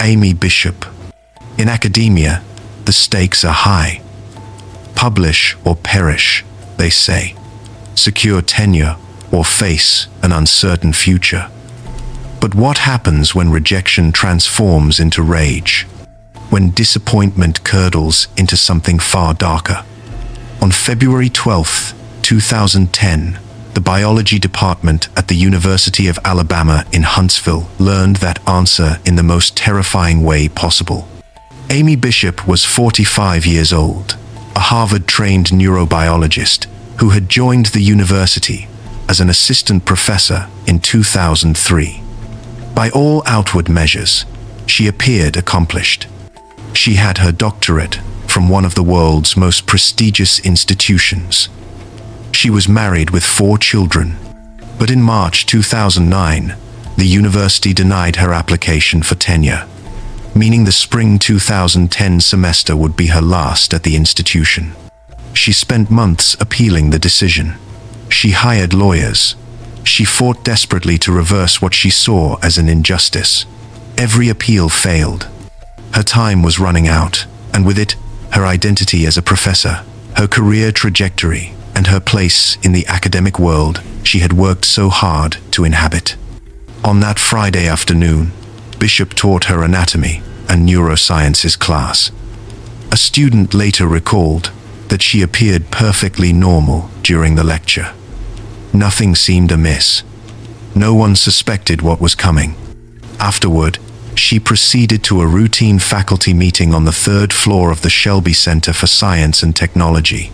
Amy Bishop. In academia, the stakes are high. Publish or perish, they say. Secure tenure or face an uncertain future. But what happens when rejection transforms into rage? When disappointment curdles into something far darker? On February 12, 2010, the biology department at the University of Alabama in Huntsville learned that answer in the most terrifying way possible. Amy Bishop was 45 years old, a Harvard-trained neurobiologist who had joined the university as an assistant professor in 2003. By all outward measures, she appeared accomplished. She had her doctorate from one of the world's most prestigious institutions. She was married with 4 children, but in March 2009, the university denied her application for tenure, meaning the spring 2010 semester would be her last at the institution. She spent months appealing the decision. She hired lawyers. She fought desperately to reverse what she saw as an injustice. Every appeal failed. Her time was running out, and with it, her identity as a professor, her career trajectory, and her place in the academic world she had worked so hard to inhabit. On that Friday afternoon, Bishop taught her anatomy and neurosciences class. A student later recalled that she appeared perfectly normal during the lecture. Nothing seemed amiss. No one suspected what was coming. Afterward, she proceeded to a routine faculty meeting on the 3rd floor of the Shelby Center for Science and Technology.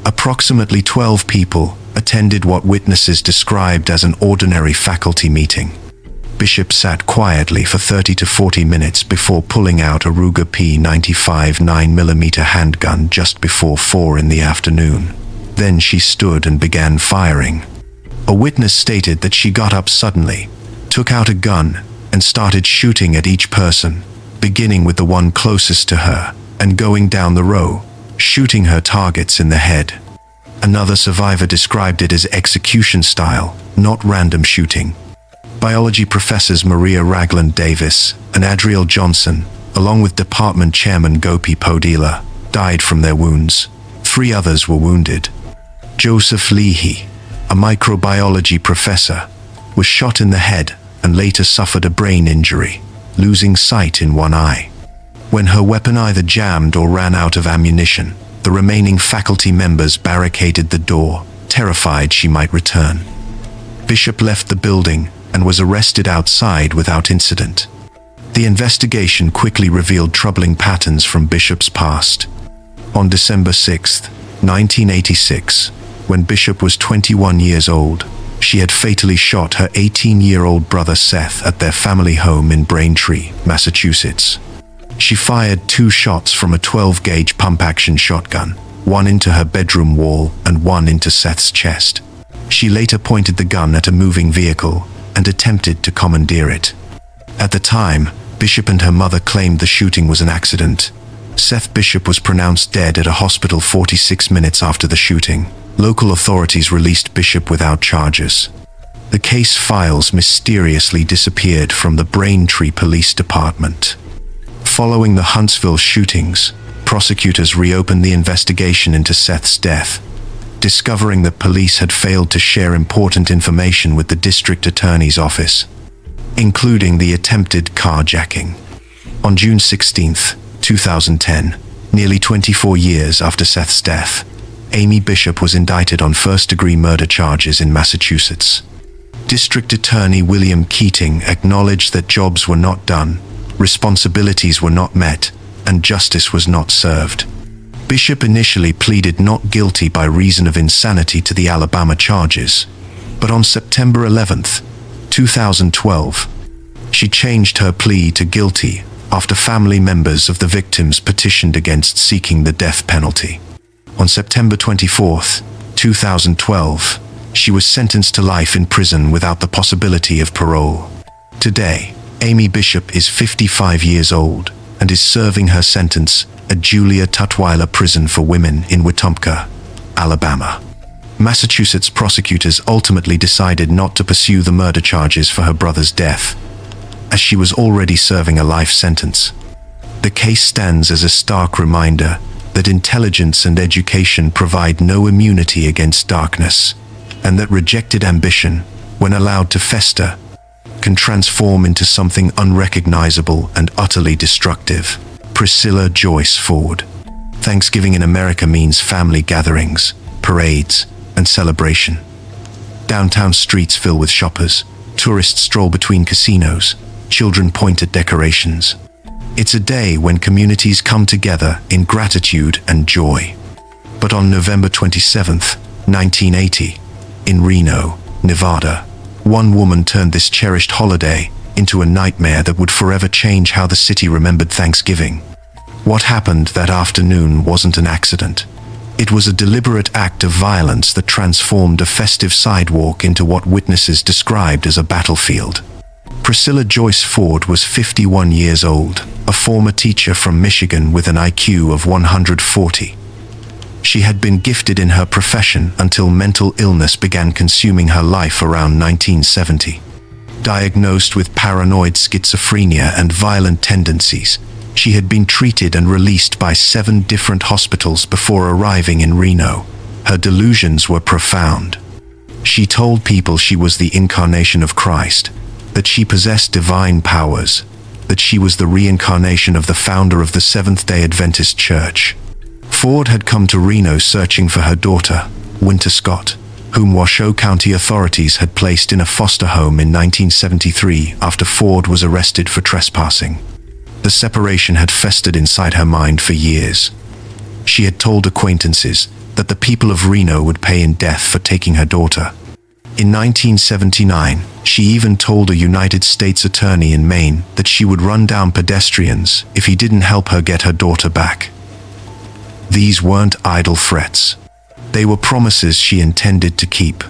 Approximately 12 people attended what witnesses described as an ordinary faculty meeting. Bishop sat quietly for 30 to 40 minutes before pulling out a Ruger P95 9mm handgun just before 4 in the afternoon. Then she stood and began firing. A witness stated that she got up suddenly, took out a gun, and started shooting at each person, beginning with the one closest to her, and going down the row, shooting her targets in the head. Another survivor described it as execution style, not random shooting. Biology professors Maria Ragland Davis and Adriel Johnson, along with department chairman Gopi Podila, died from their wounds. 3 others were wounded. Joseph Leahy, a microbiology professor, was shot in the head and later suffered a brain injury, losing sight in one eye. When her weapon either jammed or ran out of ammunition, the remaining faculty members barricaded the door, terrified she might return. Bishop left the building and was arrested outside without incident. The investigation quickly revealed troubling patterns from Bishop's past. On December 6, 1986, when Bishop was 21 years old, she had fatally shot her 18-year-old brother Seth at their family home in Braintree, Massachusetts. She fired 2 shots from a 12-gauge pump-action shotgun, one into her bedroom wall and one into Seth's chest. She later pointed the gun at a moving vehicle and attempted to commandeer it. At the time, Bishop and her mother claimed the shooting was an accident. Seth Bishop was pronounced dead at a hospital 46 minutes after the shooting. Local authorities released Bishop without charges. The case files mysteriously disappeared from the Braintree Police Department. Following the Huntsville shootings, prosecutors reopened the investigation into Seth's death, discovering that police had failed to share important information with the district attorney's office, including the attempted carjacking. On June 16, 2010, nearly 24 years after Seth's death, Amy Bishop was indicted on first-degree murder charges in Massachusetts. District Attorney William Keating acknowledged that jobs were not done, responsibilities were not met, and justice was not served. Bishop initially pleaded not guilty by reason of insanity to the Alabama charges, but on September 11, 2012, she changed her plea to guilty after family members of the victims petitioned against seeking the death penalty. On September 24, 2012, she was sentenced to life in prison without the possibility of parole. Today, Amy Bishop is 55 years old and is serving her sentence at Julia Tutwiler Prison for Women in Wetumpka, Alabama. Massachusetts prosecutors ultimately decided not to pursue the murder charges for her brother's death, as she was already serving a life sentence. The case stands as a stark reminder that intelligence and education provide no immunity against darkness, and that rejected ambition, when allowed to fester, can transform into something unrecognizable and utterly destructive. Priscilla Joyce Ford. Thanksgiving in America means family gatherings, parades, and celebration. Downtown streets fill with shoppers, tourists stroll between casinos, children point at decorations. It's a day when communities come together in gratitude and joy. But on November 27th, 1980, in Reno, Nevada, one woman turned this cherished holiday into a nightmare that would forever change how the city remembered Thanksgiving. What happened that afternoon wasn't an accident. It was a deliberate act of violence that transformed a festive sidewalk into what witnesses described as a battlefield. Priscilla Joyce Ford was 51 years old, a former teacher from Michigan with an IQ of 140. She had been gifted in her profession until mental illness began consuming her life around 1970. Diagnosed with paranoid schizophrenia and violent tendencies, she had been treated and released by 7 different hospitals before arriving in Reno. Her delusions were profound. She told people she was the incarnation of Christ, that she possessed divine powers, that she was the reincarnation of the founder of the Seventh-day Adventist Church. Ford had come to Reno searching for her daughter, Winter Scott, whom Washoe County authorities had placed in a foster home in 1973 after Ford was arrested for trespassing. The separation had festered inside her mind for years. She had told acquaintances that the people of Reno would pay in death for taking her daughter. In 1979, she even told a United States attorney in Maine that she would run down pedestrians if he didn't help her get her daughter back. These weren't idle threats. They were promises she intended to keep.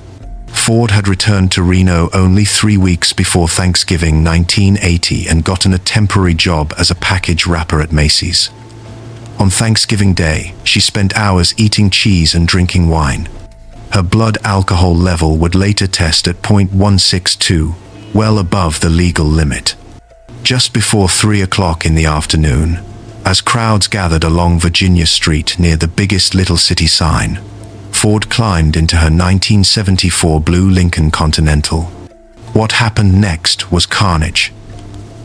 Ford had returned to Reno only 3 weeks before Thanksgiving 1980 and gotten a temporary job as a package wrapper at Macy's. On Thanksgiving Day, she spent hours eating cheese and drinking wine. Her blood alcohol level would later test at .162, well above the legal limit. Just before 3 o'clock in the afternoon, as crowds gathered along Virginia Street near the biggest little city sign, Ford climbed into her 1974 blue Lincoln Continental. What happened next was carnage.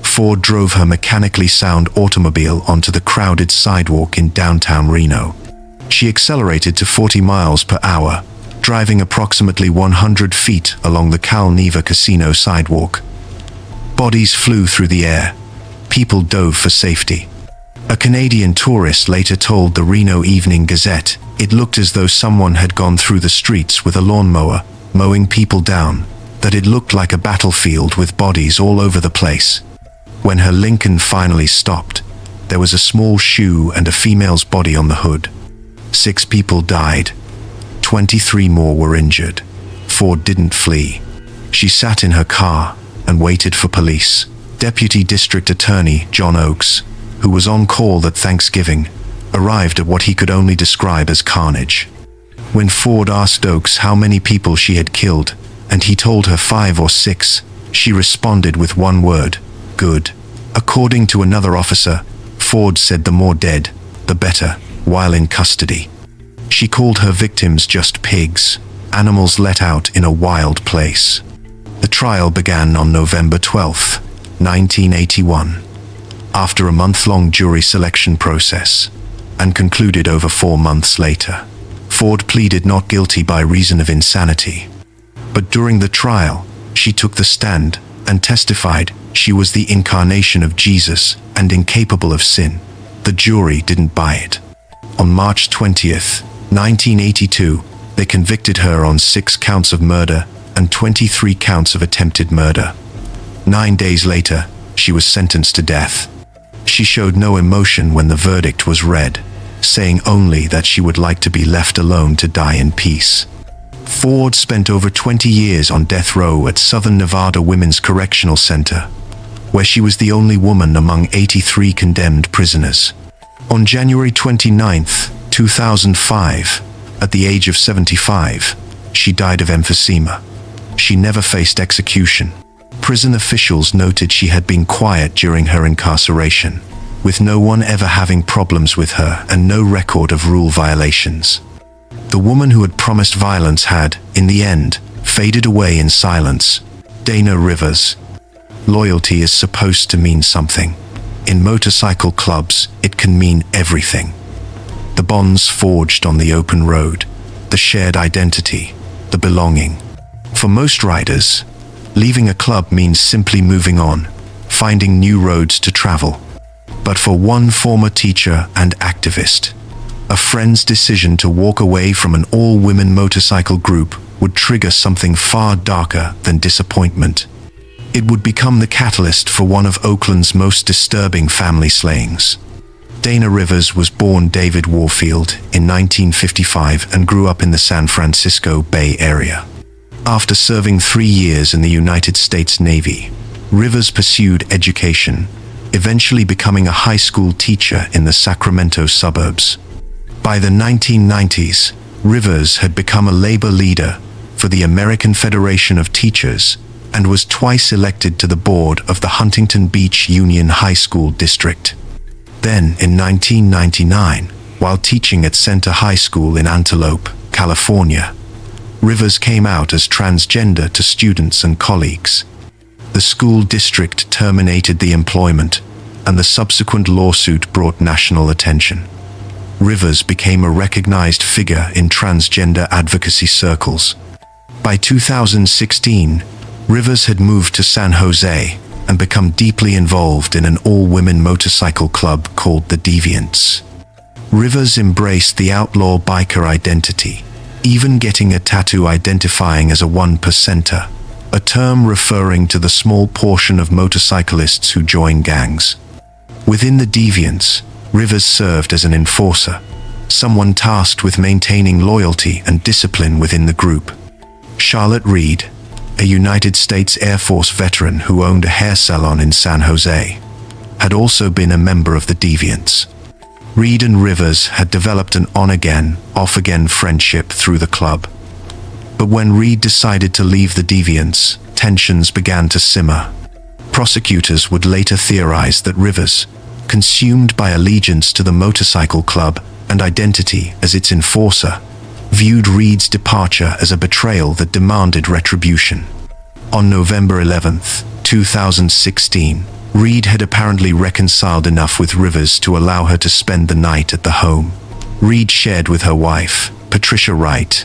Ford drove her mechanically sound automobile onto the crowded sidewalk in downtown Reno. She accelerated to 40 miles per hour, driving approximately 100 feet along the Cal Neva Casino sidewalk. Bodies flew through the air. People dove for safety. A Canadian tourist later told the Reno Evening Gazette it looked as though someone had gone through the streets with a lawnmower, mowing people down, that it looked like a battlefield with bodies all over the place. When her Lincoln finally stopped, there was a small shoe and a female's body on the hood. 6 people died. 23 more were injured. Ford didn't flee. She sat in her car and waited for police. Deputy District Attorney John Oakes, who was on call that Thanksgiving, arrived at what he could only describe as carnage. When Ford asked Oakes how many people she had killed, and he told her 5 or 6, she responded with one word: good. According to another officer, Ford said the more dead, the better, while in custody. She called her victims just pigs, animals let out in a wild place. The trial began on November 12, 1981, after a month-long jury selection process, and concluded over 4 months later. Ford pleaded not guilty by reason of insanity. But during the trial, she took the stand and testified she was the incarnation of Jesus and incapable of sin. The jury didn't buy it. On March 20th, 1982, they convicted her on 6 counts of murder and 23 counts of attempted murder. 9 days later, she was sentenced to death. She showed no emotion when the verdict was read, saying only that she would like to be left alone to die in peace. Ford spent over 20 years on death row at Southern Nevada Women's Correctional Center, where she was the only woman among 83 condemned prisoners. On January 29, 2005, at the age of 75, she died of emphysema. She never faced execution. prison officials noted she had been quiet during her incarceration, with no one ever having problems with her and no record of rule violations. The woman who had promised violence had, in the end, faded away in silence. Dana Rivers. Loyalty is supposed to mean something. In motorcycle clubs, it can mean everything. The bonds forged on the open road, the shared identity, the belonging. For most riders, leaving a club means simply moving on, finding new roads to travel. But for one former teacher and activist, a friend's decision to walk away from an all-women motorcycle group would trigger something far darker than disappointment. It would become the catalyst for one of Oakland's most disturbing family slayings. Dana Rivers was born David Warfield in 1955 and grew up in the San Francisco Bay Area. After serving 3 years in the United States Navy, Rivers pursued education, eventually becoming a high school teacher in the Sacramento suburbs. By the 1990s, Rivers had become a labor leader for the American Federation of Teachers and was twice elected to the board of the Huntington Beach Union High School District. Then, in 1999, while teaching at Center High School in Antelope, California, Rivers came out as transgender to students and colleagues. The school district terminated the employment, and the subsequent lawsuit brought national attention. Rivers became a recognized figure in transgender advocacy circles. By 2016, Rivers had moved to San Jose and become deeply involved in an all-women motorcycle club called the Deviants. Rivers embraced the outlaw biker identity, even getting a tattoo identifying as a 1%er, a term referring to the small portion of motorcyclists who join gangs. Within the Deviants, Rivers served as an enforcer, someone tasked with maintaining loyalty and discipline within the group. Charlotte Reed, a United States Air Force veteran who owned a hair salon in San Jose, had also been a member of the Deviants. Reed and Rivers had developed an on-again, off-again friendship through the club. But when Reed decided to leave the Deviants, tensions began to simmer. Prosecutors would later theorize that Rivers, consumed by allegiance to the motorcycle club and identity as its enforcer, viewed Reed's departure as a betrayal that demanded retribution. On November 11, 2016, Reed had apparently reconciled enough with Rivers to allow her to spend the night at the home Reed shared with her wife, Patricia Wright,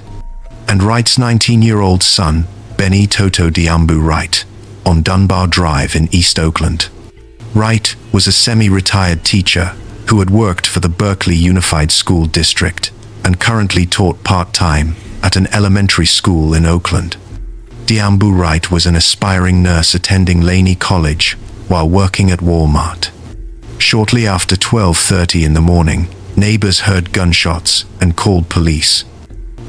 and Wright's 19-year-old son, Benny Toto Diambu Wright, on Dunbar Drive in East Oakland. Wright was a semi-retired teacher who had worked for the Berkeley Unified School District and currently taught part-time at an elementary school in Oakland. Diambu Wright was an aspiring nurse attending Laney College while working at Walmart. Shortly after 12:30 in the morning, neighbors heard gunshots and called police.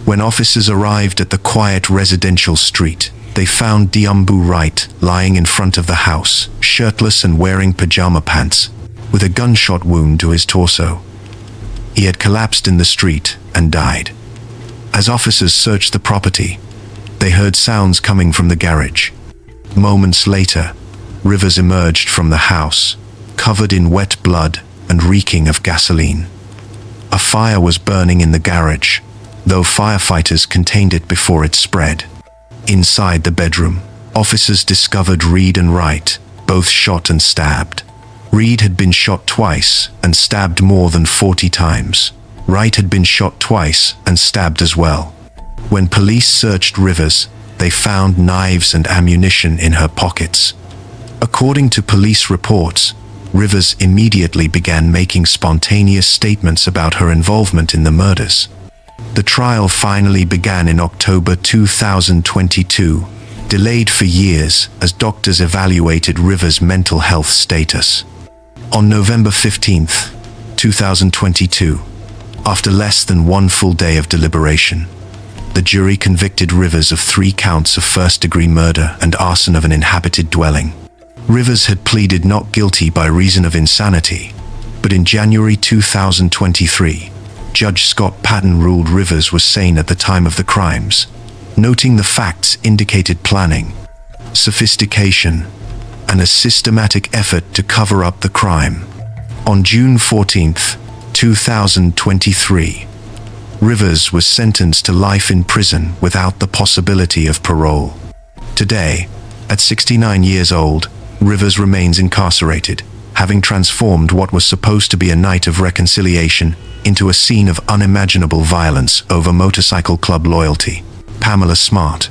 When officers arrived at the quiet residential street, they found Diambu Wright lying in front of the house, shirtless and wearing pajama pants, with a gunshot wound to his torso. He had collapsed in the street and died. As officers searched the property, they heard sounds coming from the garage. Moments later, Rivers emerged from the house, covered in wet blood and reeking of gasoline. A fire was burning in the garage, though firefighters contained it before it spread. Inside the bedroom, officers discovered Reed and Wright, both shot and stabbed. Reed had been shot twice and stabbed more than 40 times. Wright had been shot twice and stabbed as well. When police searched Rivers, they found knives and ammunition in her pockets. According to police reports, Rivers immediately began making spontaneous statements about her involvement in the murders. The trial finally began in October 2022, delayed for years as doctors evaluated Rivers' mental health status. On November 15, 2022, after less than one full day of deliberation, the jury convicted Rivers of 3 counts of first-degree murder and arson of an inhabited dwelling. Rivers had pleaded not guilty by reason of insanity, but in January 2023, Judge Scott Patton ruled Rivers was sane at the time of the crimes, noting the facts indicated planning. sophistication, and a systematic effort to cover up the crime. On June 14, 2023, Rivers was sentenced to life in prison without the possibility of parole. Today, at 69 years old, Rivers remains incarcerated, having transformed what was supposed to be a night of reconciliation into a scene of unimaginable violence over motorcycle club loyalty. Pamela Smart.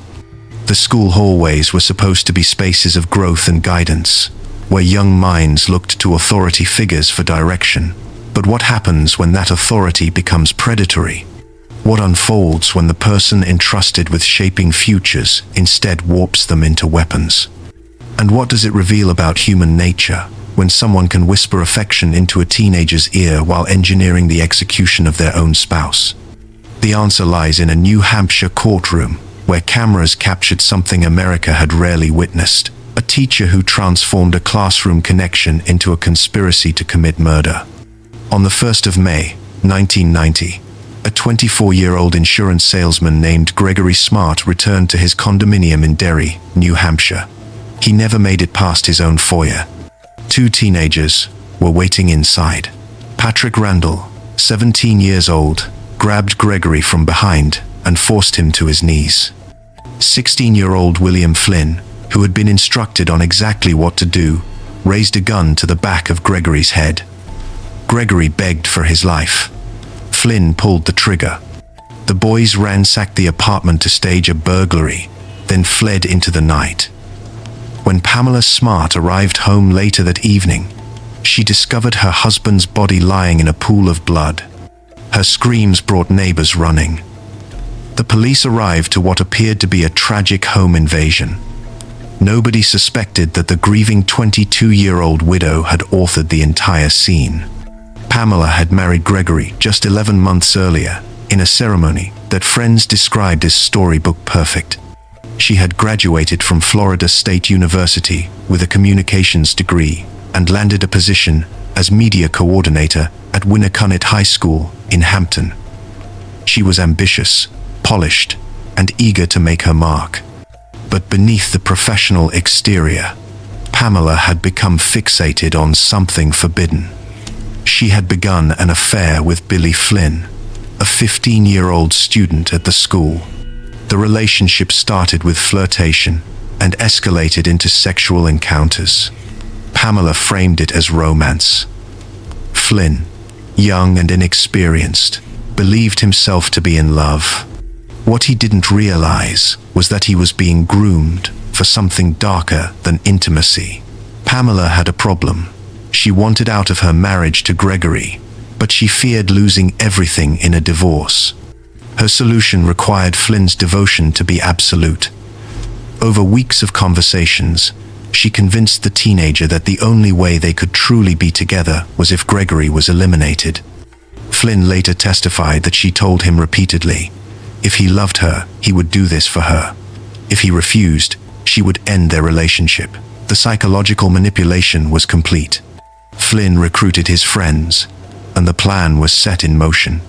The school hallways were supposed to be spaces of growth and guidance, where young minds looked to authority figures for direction. But what happens when that authority becomes predatory? What unfolds when the person entrusted with shaping futures instead warps them into weapons? And what does it reveal about human nature when someone can whisper affection into a teenager's ear while engineering the execution of their own spouse? The answer lies in a New Hampshire courtroom, where cameras captured something America had rarely witnessed: a teacher who transformed a classroom connection into a conspiracy to commit murder. On the 1st of May, 1990, a 24-year-old insurance salesman named Gregory Smart returned to his condominium in Derry, New Hampshire. He never made it past his own foyer. Two teenagers were waiting inside. Patrick Randall, 17 years old, grabbed Gregory from behind and forced him to his knees. 16-year-old William Flynn, who had been instructed on exactly what to do, raised a gun to the back of Gregory's head. Gregory begged for his life. Flynn pulled the trigger. The boys ransacked the apartment to stage a burglary, then fled into the night. When Pamela Smart arrived home later that evening, she discovered her husband's body lying in a pool of blood. Her screams brought neighbors running. The police arrived to what appeared to be a tragic home invasion. Nobody suspected that the grieving 22-year-old widow had authored the entire scene. Pamela had married Gregory just 11 months earlier, in a ceremony that friends described as storybook perfect. She had graduated from Florida State University with a communications degree and landed a position as media coordinator at Winnacunnet High School in Hampton. She was ambitious, polished, and eager to make her mark. But beneath the professional exterior, Pamela had become fixated on something forbidden. She had begun an affair with Billy Flynn, a 15-year-old student at the school. The relationship started with flirtation and escalated into sexual encounters. Pamela framed it as romance. Flynn, young and inexperienced, believed himself to be in love. What he didn't realize was that he was being groomed for something darker than intimacy. Pamela had a problem. She wanted out of her marriage to Gregory, but she feared losing everything in a divorce. Her solution required Flynn's devotion to be absolute. Over weeks of conversations, she convinced the teenager that the only way they could truly be together was if Gregory was eliminated. Flynn later testified that she told him repeatedly, if he loved her, he would do this for her. If he refused, she would end their relationship. The psychological manipulation was complete. Flynn recruited his friends, and the plan was set in motion.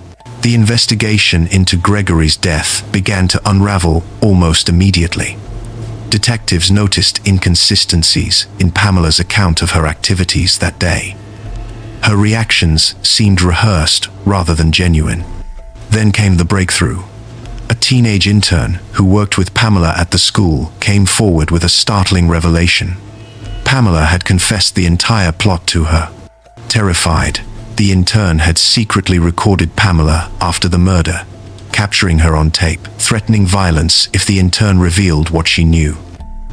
The investigation into Gregory's death began to unravel almost immediately. Detectives noticed inconsistencies in Pamela's account of her activities that day. Her reactions seemed rehearsed rather than genuine. Then came the breakthrough. A teenage intern who worked with Pamela at the school came forward with a startling revelation. Pamela had confessed the entire plot to her. Terrified, the intern had secretly recorded Pamela after the murder, capturing her on tape, threatening violence if the intern revealed what she knew.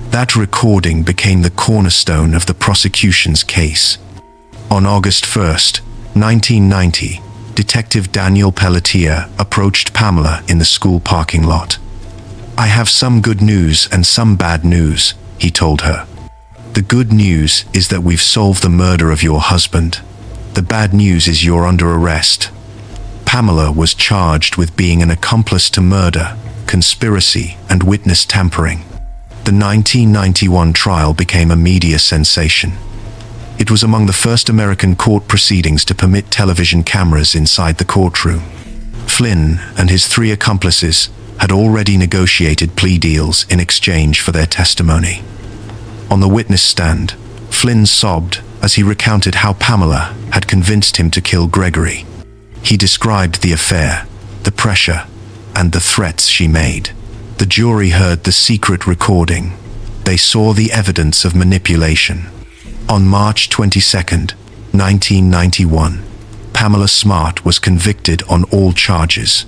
That recording became the cornerstone of the prosecution's case. On August 1st, 1990, Detective Daniel Pelletier approached Pamela in the school parking lot. "I have some good news and some bad news," he told her. "The good news is that we've solved the murder of your husband. The bad news is you're under arrest." Pamela was charged with being an accomplice to murder, conspiracy, and witness tampering. The 1991 trial became a media sensation. It was among the first American court proceedings to permit television cameras inside the courtroom. Flynn and his 3 accomplices had already negotiated plea deals in exchange for their testimony. On the witness stand, Flynn sobbed as he recounted how Pamela had convinced him to kill Gregory. He described the affair, the pressure, and the threats she made. The jury heard the secret recording. They saw the evidence of manipulation. On March 22, 1991, Pamela Smart was convicted on all charges.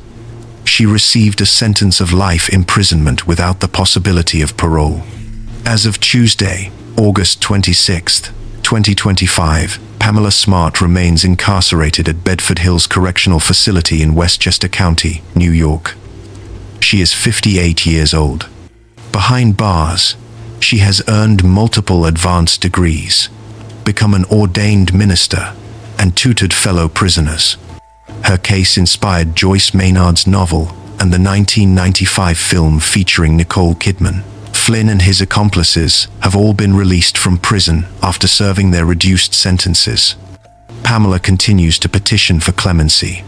She received a sentence of life imprisonment without the possibility of parole. As of Tuesday, August 26, 2025, Pamela Smart remains incarcerated at Bedford Hills Correctional Facility in Westchester County, New York. She is 58 years old. Behind bars, she has earned multiple advanced degrees, become an ordained minister, and tutored fellow prisoners. Her case inspired Joyce Maynard's novel and the 1995 film featuring Nicole Kidman. Flynn and his accomplices have all been released from prison after serving their reduced sentences. Pamela continues to petition for clemency,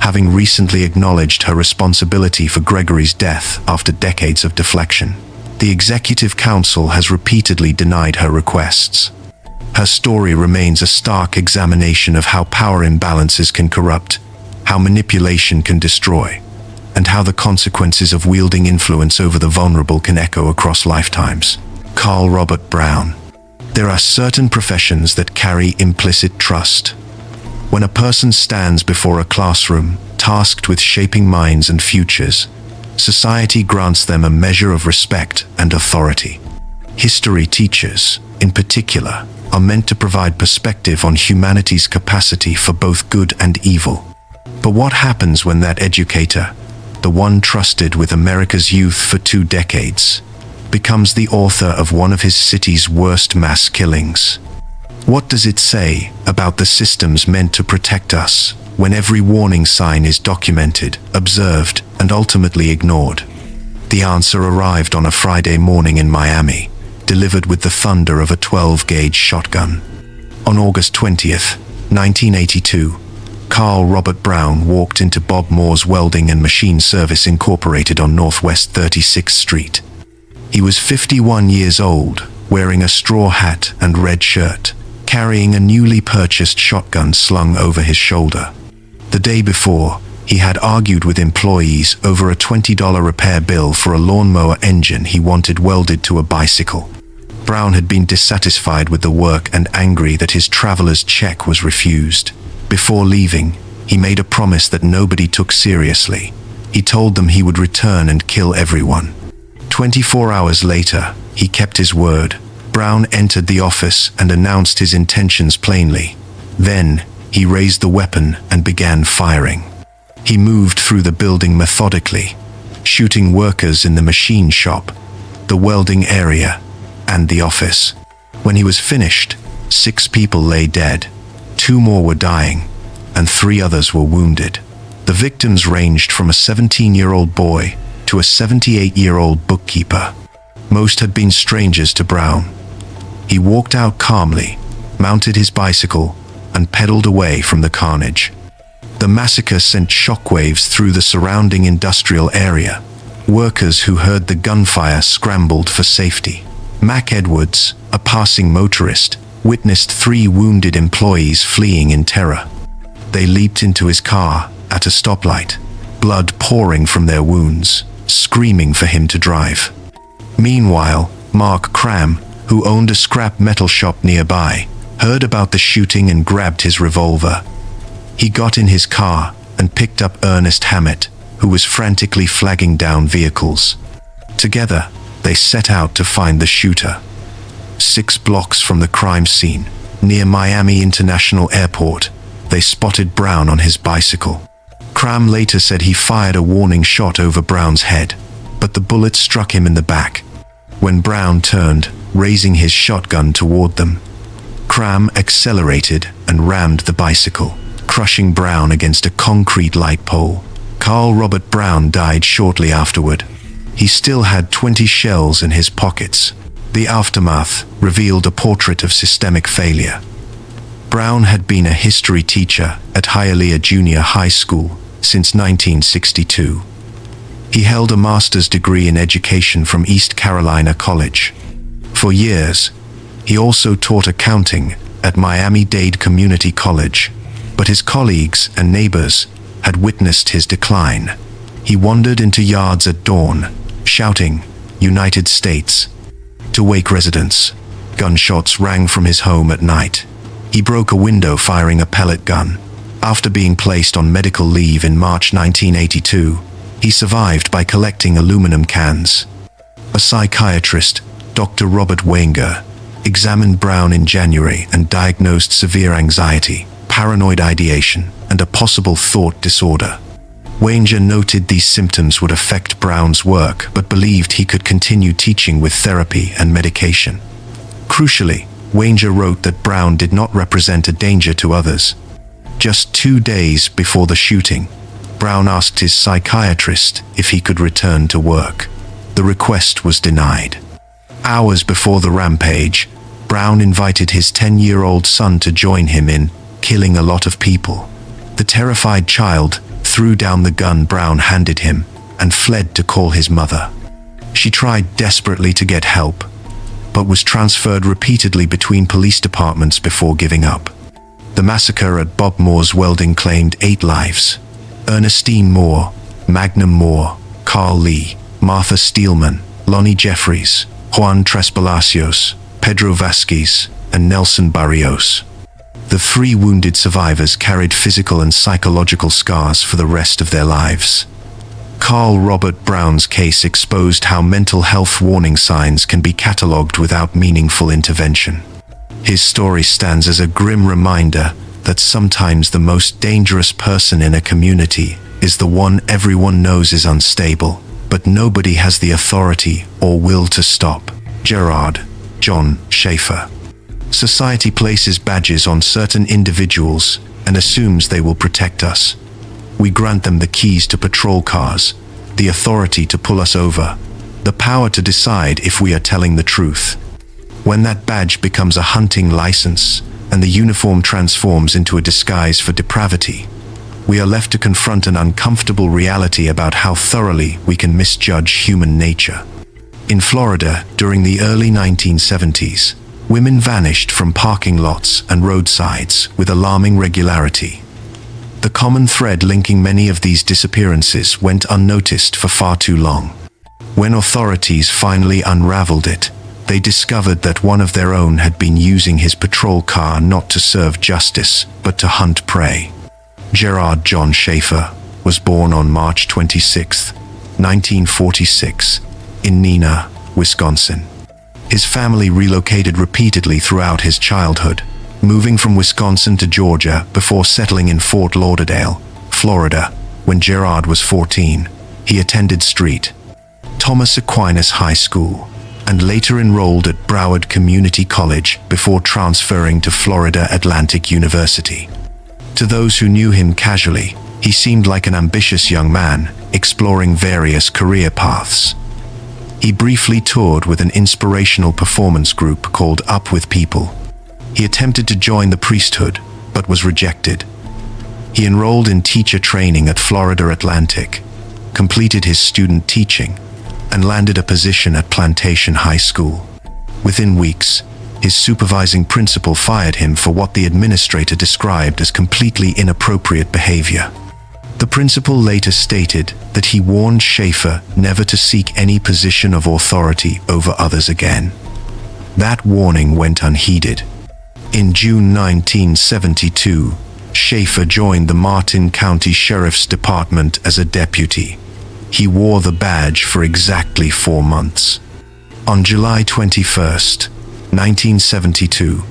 having recently acknowledged her responsibility for Gregory's death after decades of deflection. The Executive Council has repeatedly denied her requests. Her story remains a stark examination of how power imbalances can corrupt, how manipulation can destroy, and how the consequences of wielding influence over the vulnerable can echo across lifetimes. Carl Robert Brown. There are certain professions that carry implicit trust. When a person stands before a classroom, tasked with shaping minds and futures, society grants them a measure of respect and authority. History teachers, in particular, are meant to provide perspective on humanity's capacity for both good and evil. But what happens when that educator, the one trusted with America's youth for 2 decades, becomes the author of one of his city's worst mass killings? What does it say about the systems meant to protect us when every warning sign is documented, observed, and ultimately ignored? The answer arrived on a Friday morning in Miami, delivered with the thunder of a 12-gauge shotgun. On August 20th, 1982, Carl Robert Brown walked into Bob Moore's Welding and Machine Service Incorporated on Northwest 36th Street. He was 51 years old, wearing a straw hat and red shirt, carrying a newly purchased shotgun slung over his shoulder. The day before, he had argued with employees over a $20 repair bill for a lawnmower engine he wanted welded to a bicycle. Brown had been dissatisfied with the work and angry that his traveler's check was refused. Before leaving, he made a promise that nobody took seriously. He told them he would return and kill everyone. 24 hours later, he kept his word. Brown entered the office and announced his intentions plainly. Then, he raised the weapon and began firing. He moved through the building methodically, shooting workers in the machine shop, the welding area, and the office. When he was finished, 6 people lay dead, 2 more were dying, and 3 others were wounded. The victims ranged from a 17-year-old boy to a 78-year-old bookkeeper. Most had been strangers to Brown. He walked out calmly, mounted his bicycle, and pedaled away from the carnage. The massacre sent shockwaves through the surrounding industrial area. Workers who heard the gunfire scrambled for safety. Mac Edwards, a passing motorist, witnessed 3 wounded employees fleeing in terror. They leaped into his car at a stoplight, blood pouring from their wounds, screaming for him to drive. Meanwhile, Mark Cram, who owned a scrap metal shop nearby, heard about the shooting and grabbed his revolver. He got in his car and picked up Ernest Hammett, who was frantically flagging down vehicles. Together, they set out to find the shooter. 6 blocks from the crime scene, near Miami International Airport, they spotted Brown on his bicycle. Cram later said he fired a warning shot over Brown's head, but the bullet struck him in the back. When Brown turned, raising his shotgun toward them, Cram accelerated and rammed the bicycle, crushing Brown against a concrete light pole. Carl Robert Brown died shortly afterward. He still had 20 shells in his pockets. The aftermath revealed a portrait of systemic failure. Brown had been a history teacher at Hialeah Junior High School since 1962. He held a master's degree in education from East Carolina College. For years, he also taught accounting at Miami-Dade Community College, but his colleagues and neighbors had witnessed his decline. He wandered into yards at dawn, shouting, "United States," to wake residents. Gunshots rang from his home at night. He broke a window firing a pellet gun. After being placed on medical leave in March 1982, he survived by collecting aluminum cans. A psychiatrist, Dr. Robert Wenger, examined Brown in January and diagnosed severe anxiety, paranoid ideation, and a possible thought disorder. Wenger noted these symptoms would affect Brown's work, but believed he could continue teaching with therapy and medication. Crucially, Wenger wrote that Brown did not represent a danger to others. Just 2 days before the shooting, Brown asked his psychiatrist if he could return to work. The request was denied. Hours before the rampage, Brown invited his 10-year-old son to join him in killing a lot of people. The terrified child threw down the gun Brown handed him and fled to call his mother. She tried desperately to get help, but was transferred repeatedly between police departments before giving up. The massacre at Bob Moore's welding claimed 8 lives. Ernestine Moore, Magnum Moore, Carl Lee, Martha Steelman, Lonnie Jeffries, Juan Tres Palacios, Pedro Vasquez, and Nelson Barrios. The 3 wounded survivors carried physical and psychological scars for the rest of their lives. Carl Robert Brown's case exposed how mental health warning signs can be catalogued without meaningful intervention. His story stands as a grim reminder that sometimes the most dangerous person in a community is the one everyone knows is unstable, but nobody has the authority or will to stop. Gerard John Schaefer. Society places badges on certain individuals and assumes they will protect us. We grant them the keys to patrol cars, the authority to pull us over, the power to decide if we are telling the truth. When that badge becomes a hunting license and the uniform transforms into a disguise for depravity, we are left to confront an uncomfortable reality about how thoroughly we can misjudge human nature. In Florida, during the early 1970s, women vanished from parking lots and roadsides with alarming regularity. The common thread linking many of these disappearances went unnoticed for far too long. When authorities finally unraveled it, they discovered that one of their own had been using his patrol car not to serve justice, but to hunt prey. Gerard John Schaefer was born on March 26, 1946, in Neenah, Wisconsin. His family relocated repeatedly throughout his childhood, moving from Wisconsin to Georgia before settling in Fort Lauderdale, Florida. When Gerard was 14, he attended St. Thomas Aquinas High School and later enrolled at Broward Community College before transferring to Florida Atlantic University. To those who knew him casually, he seemed like an ambitious young man, exploring various career paths. He briefly toured with an inspirational performance group called Up With People. He attempted to join the priesthood, but was rejected. He enrolled in teacher training at Florida Atlantic, completed his student teaching, and landed a position at Plantation High School. Within weeks, his supervising principal fired him for what the administrator described as completely inappropriate behavior. The principal later stated that he warned Schaefer never to seek any position of authority over others again. That warning went unheeded. In June 1972, Schaefer joined the Martin County Sheriff's Department as a deputy. He wore the badge for exactly 4 months. On July 21, 1972,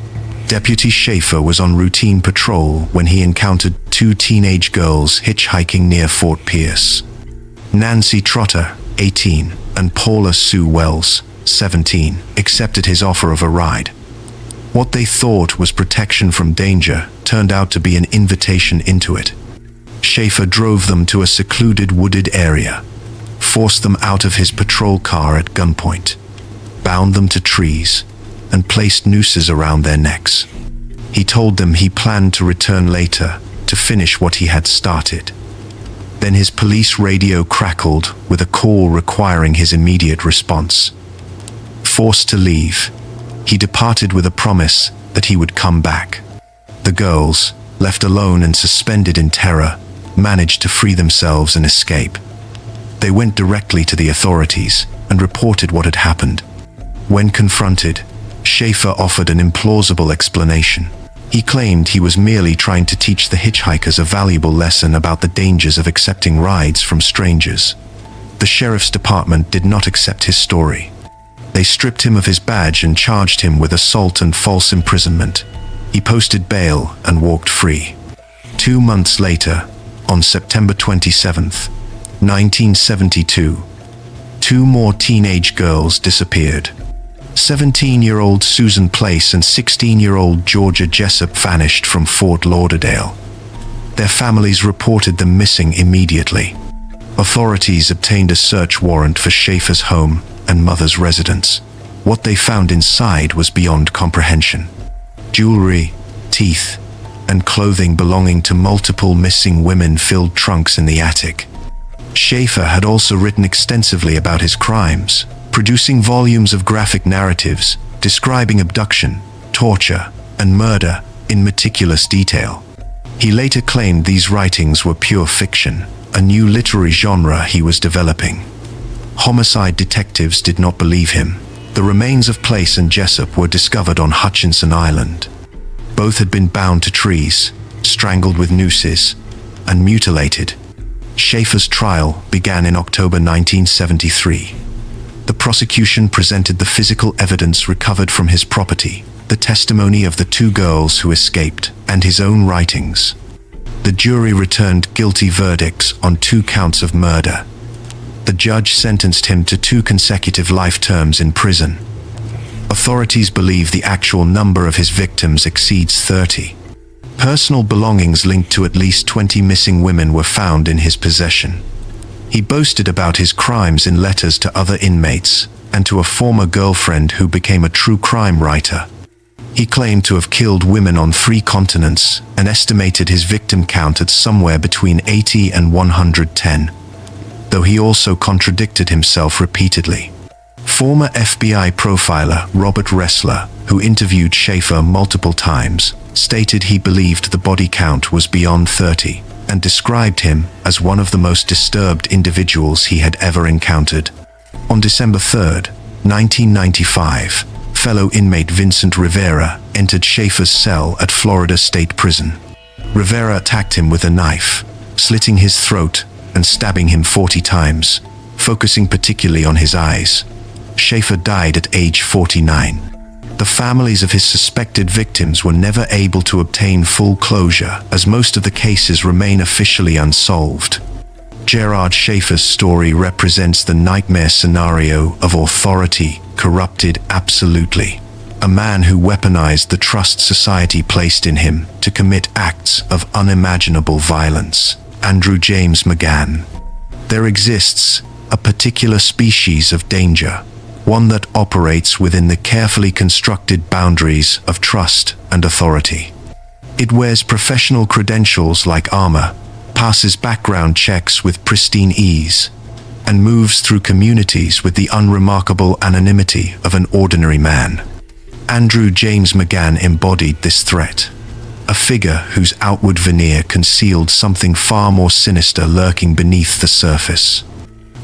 Deputy Schaefer was on routine patrol when he encountered 2 teenage girls hitchhiking near Fort Pierce. Nancy Trotter, 18, and Paula Sue Wells, 17, accepted his offer of a ride. What they thought was protection from danger turned out to be an invitation into it. Schaefer drove them to a secluded wooded area, forced them out of his patrol car at gunpoint, bound them to trees, and placed nooses around their necks. He told them he planned to return later to finish what he had started. Then his police radio crackled with a call requiring his immediate response. Forced to leave, He departed with a promise that he would come back. The girls, left alone and suspended in terror, managed to free themselves and escape. They went directly to the authorities and reported what had happened. When confronted, Schaefer offered an implausible explanation. He claimed he was merely trying to teach the hitchhikers a valuable lesson about the dangers of accepting rides from strangers. The sheriff's department did not accept his story. They stripped him of his badge and charged him with assault and false imprisonment. He posted bail and walked free. 2 months later, on September 27, 1972, 2 more teenage girls disappeared. 17-year-old Susan Place and 16-year-old Georgia Jessup vanished from Fort Lauderdale. Their families reported them missing immediately. Authorities obtained a search warrant for Schaefer's home and mother's residence. What they found inside was beyond comprehension. Jewelry, teeth, and clothing belonging to multiple missing women filled trunks in the attic. Schaefer had also written extensively about his crimes, producing volumes of graphic narratives describing abduction, torture, and murder in meticulous detail. He later claimed these writings were pure fiction, a new literary genre he was developing. Homicide detectives did not believe him. The remains of Place and Jessup were discovered on Hutchinson Island. Both had been bound to trees, strangled with nooses, and mutilated. Schaefer's trial began in October 1973. The prosecution presented the physical evidence recovered from his property, the testimony of the 2 girls who escaped, and his own writings. The jury returned guilty verdicts on 2 counts of murder. The judge sentenced him to 2 consecutive life terms in prison. Authorities believe the actual number of his victims exceeds 30. Personal belongings linked to at least 20 missing women were found in his possession. He boasted about his crimes in letters to other inmates and to a former girlfriend who became a true crime writer. He claimed to have killed women on 3 continents and estimated his victim count at somewhere between 80 and 110, though he also contradicted himself repeatedly. Former FBI profiler Robert Ressler, who interviewed Schaefer multiple times, stated he believed the body count was beyond 30 and described him as one of the most disturbed individuals he had ever encountered. On December 3, 1995, fellow inmate Vincent Rivera entered Schaefer's cell at Florida State Prison. Rivera attacked him with a knife, slitting his throat and stabbing him 40 times, focusing particularly on his eyes. Schaefer died at age 49. The families of his suspected victims were never able to obtain full closure, as most of the cases remain officially unsolved. Gerard Schaefer's story represents the nightmare scenario of authority corrupted absolutely. A man who weaponized the trust society placed in him to commit acts of unimaginable violence. Andrew James McGann. There exists a particular species of danger, one that operates within the carefully constructed boundaries of trust and authority. It wears professional credentials like armor, passes background checks with pristine ease, and moves through communities with the unremarkable anonymity of an ordinary man. Andrew James McGann embodied this threat, a figure whose outward veneer concealed something far more sinister lurking beneath the surface.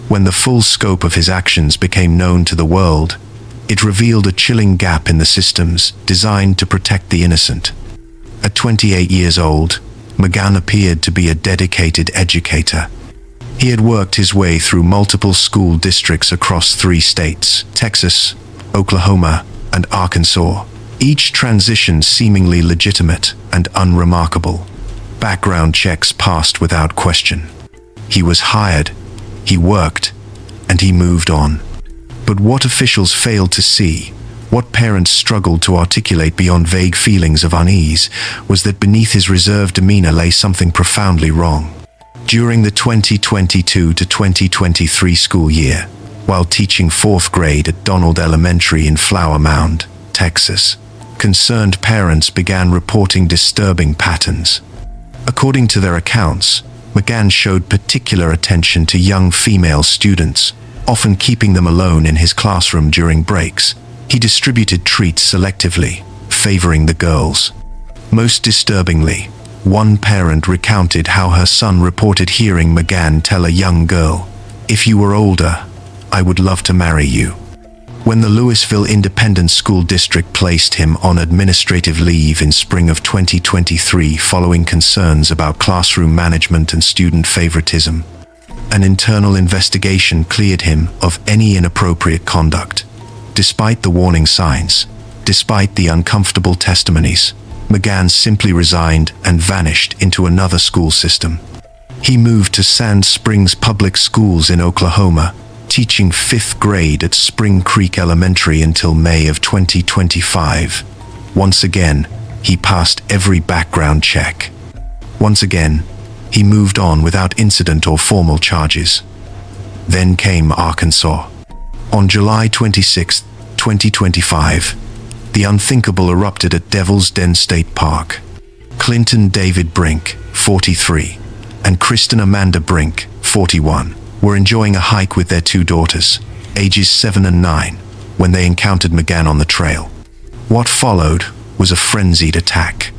When the full scope of his actions became known to the world, it revealed a chilling gap in the systems designed to protect the innocent. At 28 years old, McGann appeared to be a dedicated educator. He had worked his way through multiple school districts across 3 states, Texas, Oklahoma, and Arkansas, each transition seemingly legitimate and unremarkable. Background checks passed without question. He was hired, he worked, and he moved on. But what officials failed to see, what parents struggled to articulate beyond vague feelings of unease, was that beneath his reserved demeanor lay something profoundly wrong. During the 2022 to 2023 school year, while teaching 4th grade at Donald Elementary in Flower Mound, Texas, concerned parents began reporting disturbing patterns. According to their accounts, McGann showed particular attention to young female students, often keeping them alone in his classroom during breaks, He distributed treats selectively, favoring the girls. Most disturbingly, one parent recounted how her son reported hearing McGann tell a young girl, "If you were older, I would love to marry you." When the Louisville Independent School District placed him on administrative leave in spring of 2023 following concerns about classroom management and student favoritism, an internal investigation cleared him of any inappropriate conduct. Despite the warning signs, despite the uncomfortable testimonies, McGann simply resigned and vanished into another school system. He moved to Sand Springs Public Schools in Oklahoma, teaching 5th grade at Spring Creek Elementary until May of 2025. Once again, he passed every background check. Once again, he moved on without incident or formal charges. Then came Arkansas. On July 26, 2025, the unthinkable erupted at Devil's Den State Park. Clinton David Brink, 43, and Kristen Amanda Brink, 41, were enjoying a hike with their 2 daughters, ages 7 and 9, when they encountered McGann on the trail. What followed was a frenzied attack.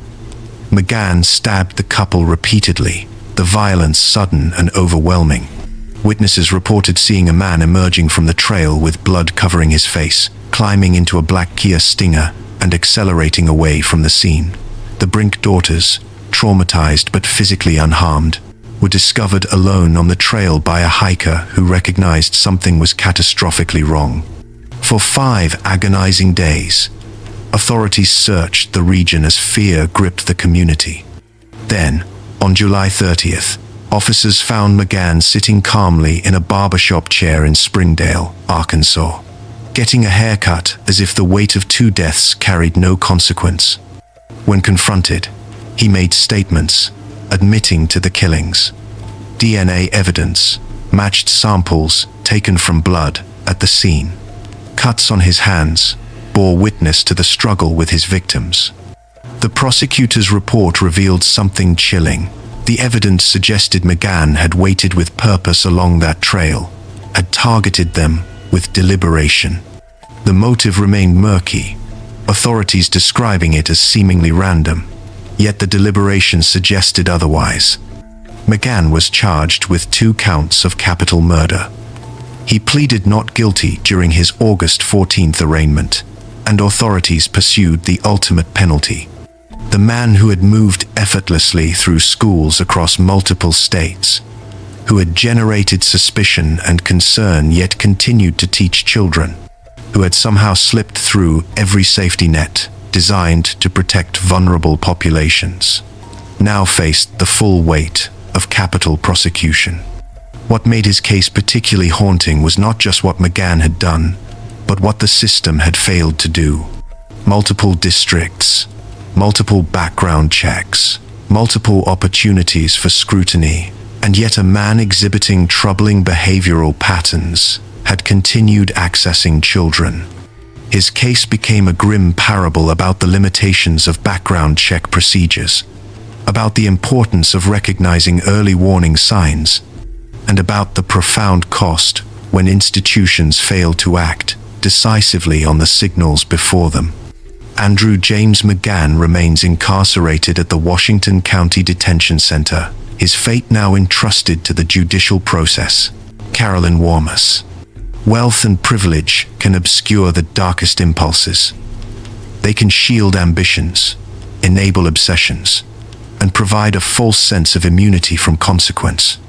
McGann stabbed the couple repeatedly, the violence sudden and overwhelming. Witnesses reported seeing a man emerging from the trail with blood covering his face, climbing into a black Kia Stinger, and accelerating away from the scene. The Brink daughters, traumatized but physically unharmed, were discovered alone on the trail by a hiker who recognized something was catastrophically wrong. For 5 agonizing days, authorities searched the region as fear gripped the community. Then, on July 30th, officers found McGann sitting calmly in a barbershop chair in Springdale, Arkansas, getting a haircut as if the weight of 2 deaths carried no consequence. When confronted, he made statements, admitting to the killings. DNA evidence matched samples taken from blood at the scene. Cuts on his hands bore witness to the struggle with his victims. The prosecutor's report revealed something chilling. The evidence suggested McGann had waited with purpose along that trail, had targeted them with deliberation. The motive remained murky, authorities describing it as seemingly random, yet the deliberation suggested otherwise. McGann was charged with 2 counts of capital murder. He pleaded not guilty during his August 14th arraignment, and authorities pursued the ultimate penalty. The man who had moved effortlessly through schools across multiple states, who had generated suspicion and concern yet continued to teach children, who had somehow slipped through every safety net designed to protect vulnerable populations, now faced the full weight of capital prosecution. What made his case particularly haunting was not just what McGann had done, but what the system had failed to do. Multiple districts, multiple background checks, multiple opportunities for scrutiny, and yet a man exhibiting troubling behavioral patterns had continued accessing children. His case became a grim parable about the limitations of background check procedures, about the importance of recognizing early warning signs, and about the profound cost when institutions fail to act decisively on the signals before them. Andrew James McGann remains incarcerated at the Washington County Detention Center, his fate now entrusted to the judicial process. Carolyn Warmus. Wealth and privilege can obscure the darkest impulses. They can shield ambitions, enable obsessions, and provide a false sense of immunity from consequence.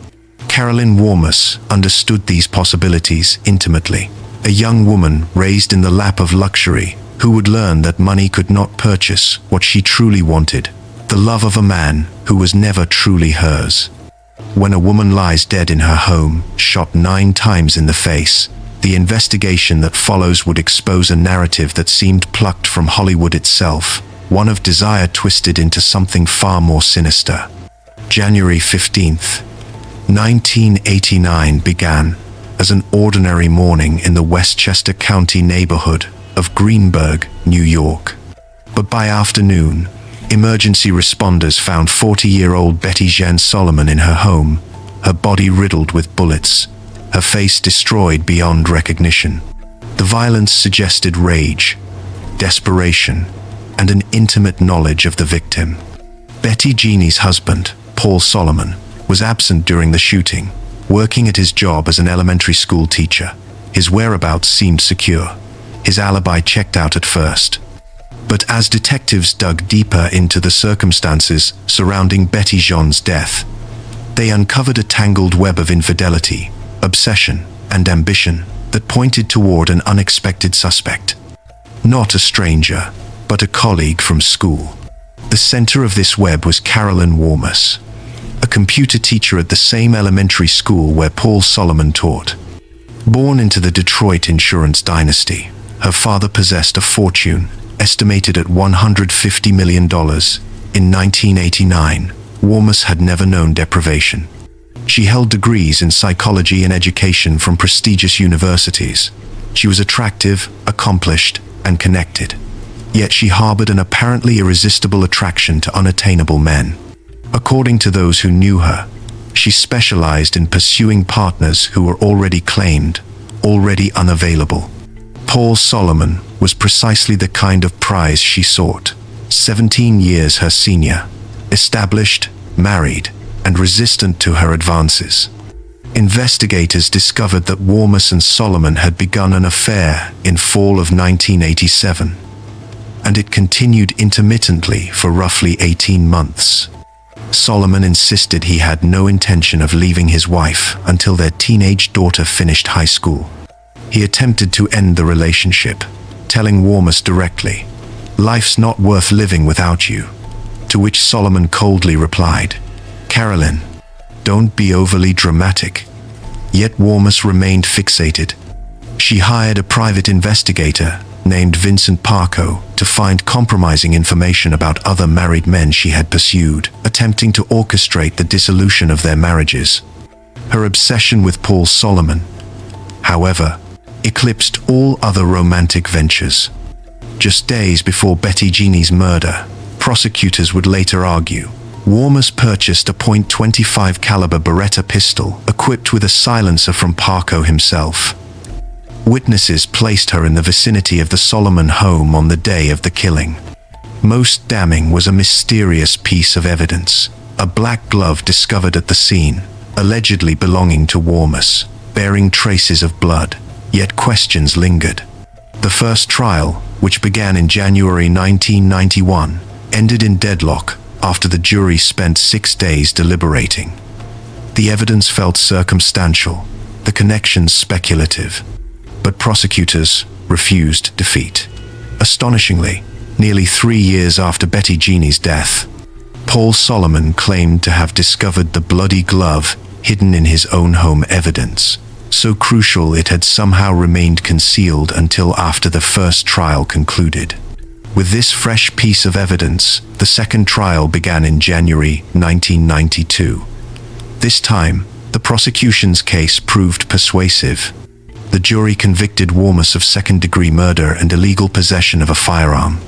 Carolyn Warmus understood these possibilities intimately. A young woman raised in the lap of luxury who would learn that money could not purchase what she truly wanted, the love of a man who was never truly hers. When a woman lies dead in her home, shot 9 times in the face, the investigation that follows would expose a narrative that seemed plucked from Hollywood itself, one of desire twisted into something far more sinister. January 15th, 1989 began as an ordinary morning in the Westchester County neighborhood of Greenburgh, New York. But by afternoon, emergency responders found 40-year-old Betty Jean Solomon in her home, her body riddled with bullets, her face destroyed beyond recognition. The violence suggested rage, desperation, and an intimate knowledge of the victim. Betty Jeannie's husband, Paul Solomon, was absent during the shooting, working at his job as an elementary school teacher. His whereabouts seemed secure. His alibi checked out at first. But as detectives dug deeper into the circumstances surrounding Betty Jean's death, they uncovered a tangled web of infidelity, obsession, and ambition that pointed toward an unexpected suspect. Not a stranger, but a colleague from school. The center of this web was Carolyn Warmus, a computer teacher at the same elementary school where Paul Solomon taught. Born into the Detroit insurance dynasty, her father possessed a fortune estimated at $150 million. In 1989, Warmus had never known deprivation. She held degrees in psychology and education from prestigious universities. She was attractive, accomplished, and connected. Yet she harbored an apparently irresistible attraction to unattainable men. According to those who knew her, she specialized in pursuing partners who were already claimed, already unavailable. Paul Solomon was precisely the kind of prize she sought. 17 years her senior, established, married, and resistant to her advances. Investigators discovered that Warmus and Solomon had begun an affair in fall of 1987, and it continued intermittently for roughly 18 months. Solomon insisted he had no intention of leaving his wife until their teenage daughter finished high school. He attempted to end the relationship, telling Warmus directly, "Life's not worth living without you," to which Solomon coldly replied, "Carolyn, don't be overly dramatic." Yet Warmus remained fixated. She hired a private investigator named Vincent Parco to find compromising information about other married men she had pursued, attempting to orchestrate the dissolution of their marriages. Her obsession with Paul Solomon, however, eclipsed all other romantic ventures. Just days before Betty Jeannie's murder, prosecutors would later argue, Warmus purchased a .25 caliber Beretta pistol equipped with a silencer from Parco himself. Witnesses placed her in the vicinity of the Solomon home on the day of the killing. Most damning was a mysterious piece of evidence, a black glove discovered at the scene, allegedly belonging to Warmus, bearing traces of blood, yet questions lingered. The first trial, which began in January 1991, ended in deadlock after the jury spent 6 days deliberating. The evidence felt circumstantial, the connections speculative, but prosecutors refused defeat. Astonishingly, nearly 3 years after Betty Jeannie's death, Paul Solomon claimed to have discovered the bloody glove hidden in his own home, evidence so crucial it had somehow remained concealed until after the first trial concluded. With this fresh piece of evidence, the second trial began in January 1992. This time, the prosecution's case proved persuasive. The jury convicted Warmus of second-degree murder and illegal possession of a firearm.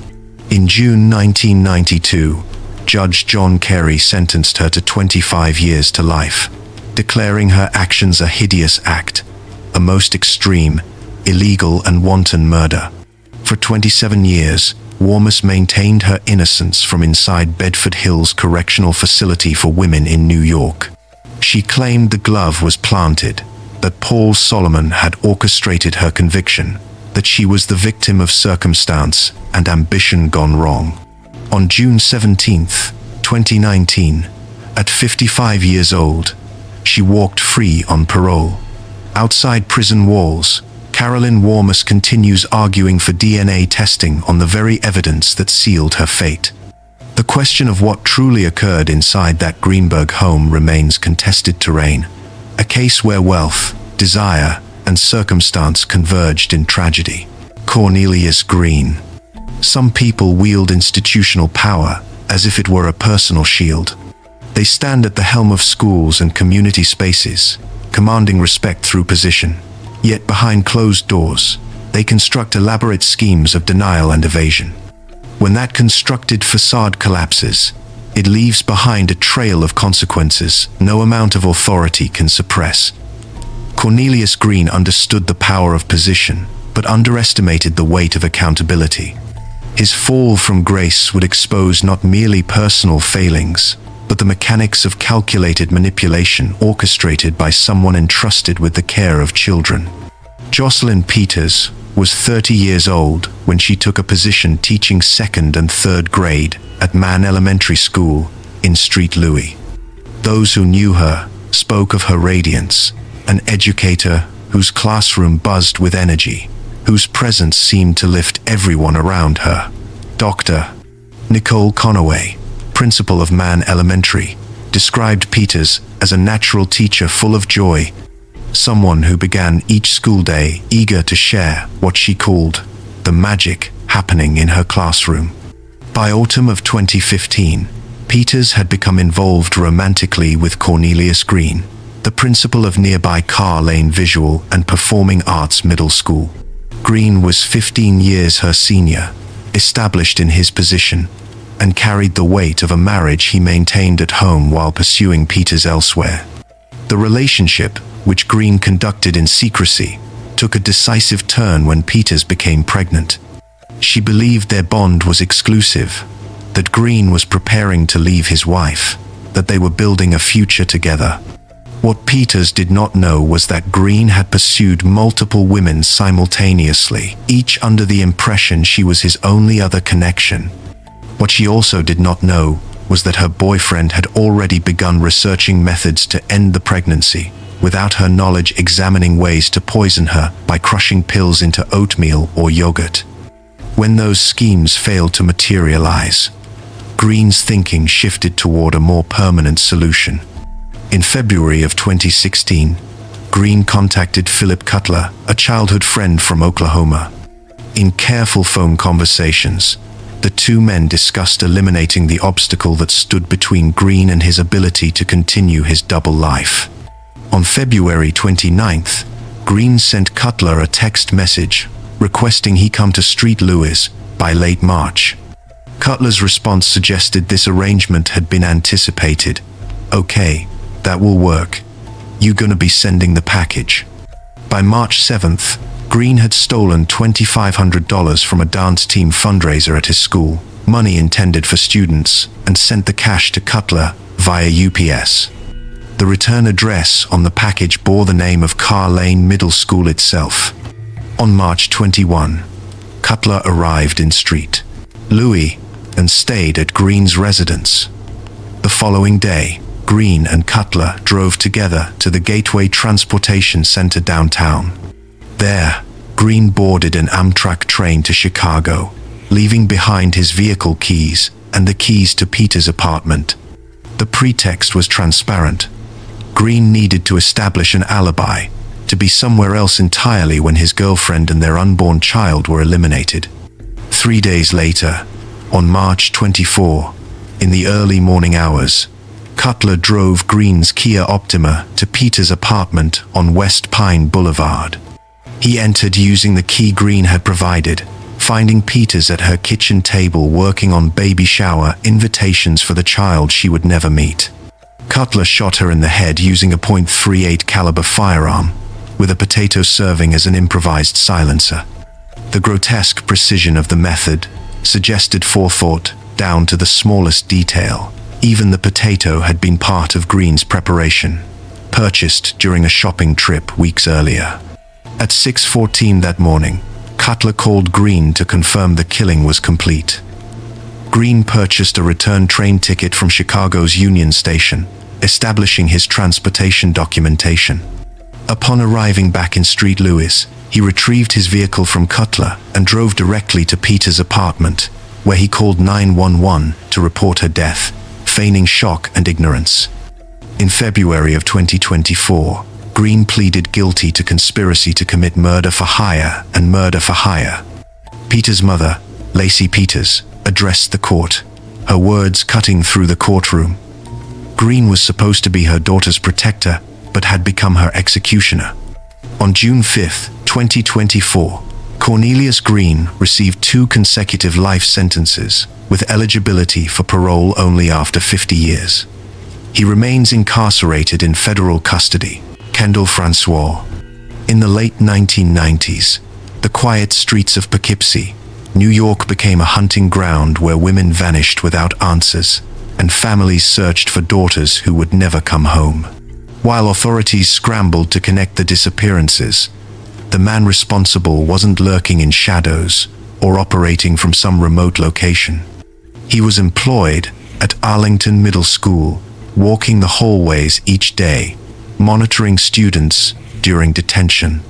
In June 1992, Judge John Carey sentenced her to 25 years to life, declaring her actions a hideous act, a most extreme, illegal and wanton murder. For 27 years, Warmus maintained her innocence from inside Bedford Hills Correctional Facility for Women in New York. She claimed the glove was planted, that Paul Solomon had orchestrated her conviction, that she was the victim of circumstance and ambition gone wrong. On June 17, 2019, at 55 years old, she walked free on parole. Outside prison walls, Carolyn Warmus continues arguing for DNA testing on the very evidence that sealed her fate. The question of what truly occurred inside that Greenberg home remains contested terrain, a case where wealth, desire, and circumstance converged in tragedy. Cornelius Green. Some people wield institutional power as if it were a personal shield. They stand at the helm of schools and community spaces, commanding respect through position. Yet behind closed doors, they construct elaborate schemes of denial and evasion. When that constructed facade collapses, it leaves behind a trail of consequences no amount of authority can suppress. Cornelius Green understood the power of position, but underestimated the weight of accountability. His fall from grace would expose not merely personal failings, but the mechanics of calculated manipulation orchestrated by someone entrusted with the care of children. Jocelyn Peters was 30 years old when she took a position teaching second and third grade at Mann Elementary School in St. Louis. Those who knew her spoke of her radiance, an educator whose classroom buzzed with energy, whose presence seemed to lift everyone around her. Dr. Nicole Conaway, principal of Mann Elementary, described Peters as a natural teacher full of joy, someone who began each school day eager to share what she called the magic happening in her classroom. By autumn of 2015, Peters had become involved romantically with Cornelius Green, the principal of nearby Carr Lane Visual and Performing Arts Middle School. Green was 15 years her senior, established in his position, and carried the weight of a marriage he maintained at home while pursuing Peters elsewhere. The relationship, which Green conducted in secrecy, took a decisive turn when Peters became pregnant. She believed their bond was exclusive, that Green was preparing to leave his wife, that they were building a future together. What Peters did not know was that Green had pursued multiple women simultaneously, each under the impression she was his only other connection. What she also did not know was that her boyfriend had already begun researching methods to end the pregnancy, without her knowledge examining ways to poison her by crushing pills into oatmeal or yogurt. When those schemes failed to materialize, Green's thinking shifted toward a more permanent solution. In February of 2016, Green contacted Philip Cutler, a childhood friend from Oklahoma. In careful phone conversations, the two men discussed eliminating the obstacle that stood between Green and his ability to continue his double life. On February 29th, Green sent Cutler a text message requesting he come to St. Louis by late March. Cutler's response suggested this arrangement had been anticipated. "Okay, that will work. You gonna be sending the package." By March 7th, Green had stolen $2,500 from a dance team fundraiser at his school, money intended for students, and sent the cash to Cutler via UPS. The return address on the package bore the name of Carr Lane Middle School itself. On March 21, Cutler arrived in St. Louis and stayed at Green's residence. The following day, Green and Cutler drove together to the Gateway Transportation Center downtown. There, Green boarded an Amtrak train to Chicago, leaving behind his vehicle keys and the keys to Peters' apartment. The pretext was transparent. Green needed to establish an alibi, to be somewhere else entirely when his girlfriend and their unborn child were eliminated. 3 days later, on March 24, in the early morning hours, Cutler drove Green's Kia Optima to Peters' apartment on West Pine Boulevard. He entered using the key Green had provided, finding Peters at her kitchen table working on baby shower invitations for the child she would never meet. Cutler shot her in the head using a .38 caliber firearm, with a potato serving as an improvised silencer. The grotesque precision of the method suggested forethought down to the smallest detail. Even the potato had been part of Green's preparation, purchased during a shopping trip weeks earlier. At 6:14 that morning, Cutler called Green to confirm the killing was complete. Green purchased a return train ticket from Chicago's Union Station, establishing his transportation documentation. Upon arriving back in St. Louis, he retrieved his vehicle from Cutler and drove directly to Peters' apartment, where he called 911 to report her death, feigning shock and ignorance. In February of 2024, Green pleaded guilty to conspiracy to commit murder for hire and murder for hire. Peters' mother, Lacey Peters, addressed the court, her words cutting through the courtroom. Green was supposed to be her daughter's protector, but had become her executioner. On June 5, 2024, Cornelius Green received 2 consecutive life sentences, with eligibility for parole only after 50 years. He remains incarcerated in federal custody. Kendall Francois. In the late 1990s, The quiet streets of Poughkeepsie, New York became a hunting ground where women vanished without answers, and families searched for daughters who would never come home. While authorities scrambled to connect the disappearances, the man responsible wasn't lurking in shadows or operating from some remote location. He was employed at Arlington Middle School, walking the hallways each day, monitoring students during detention.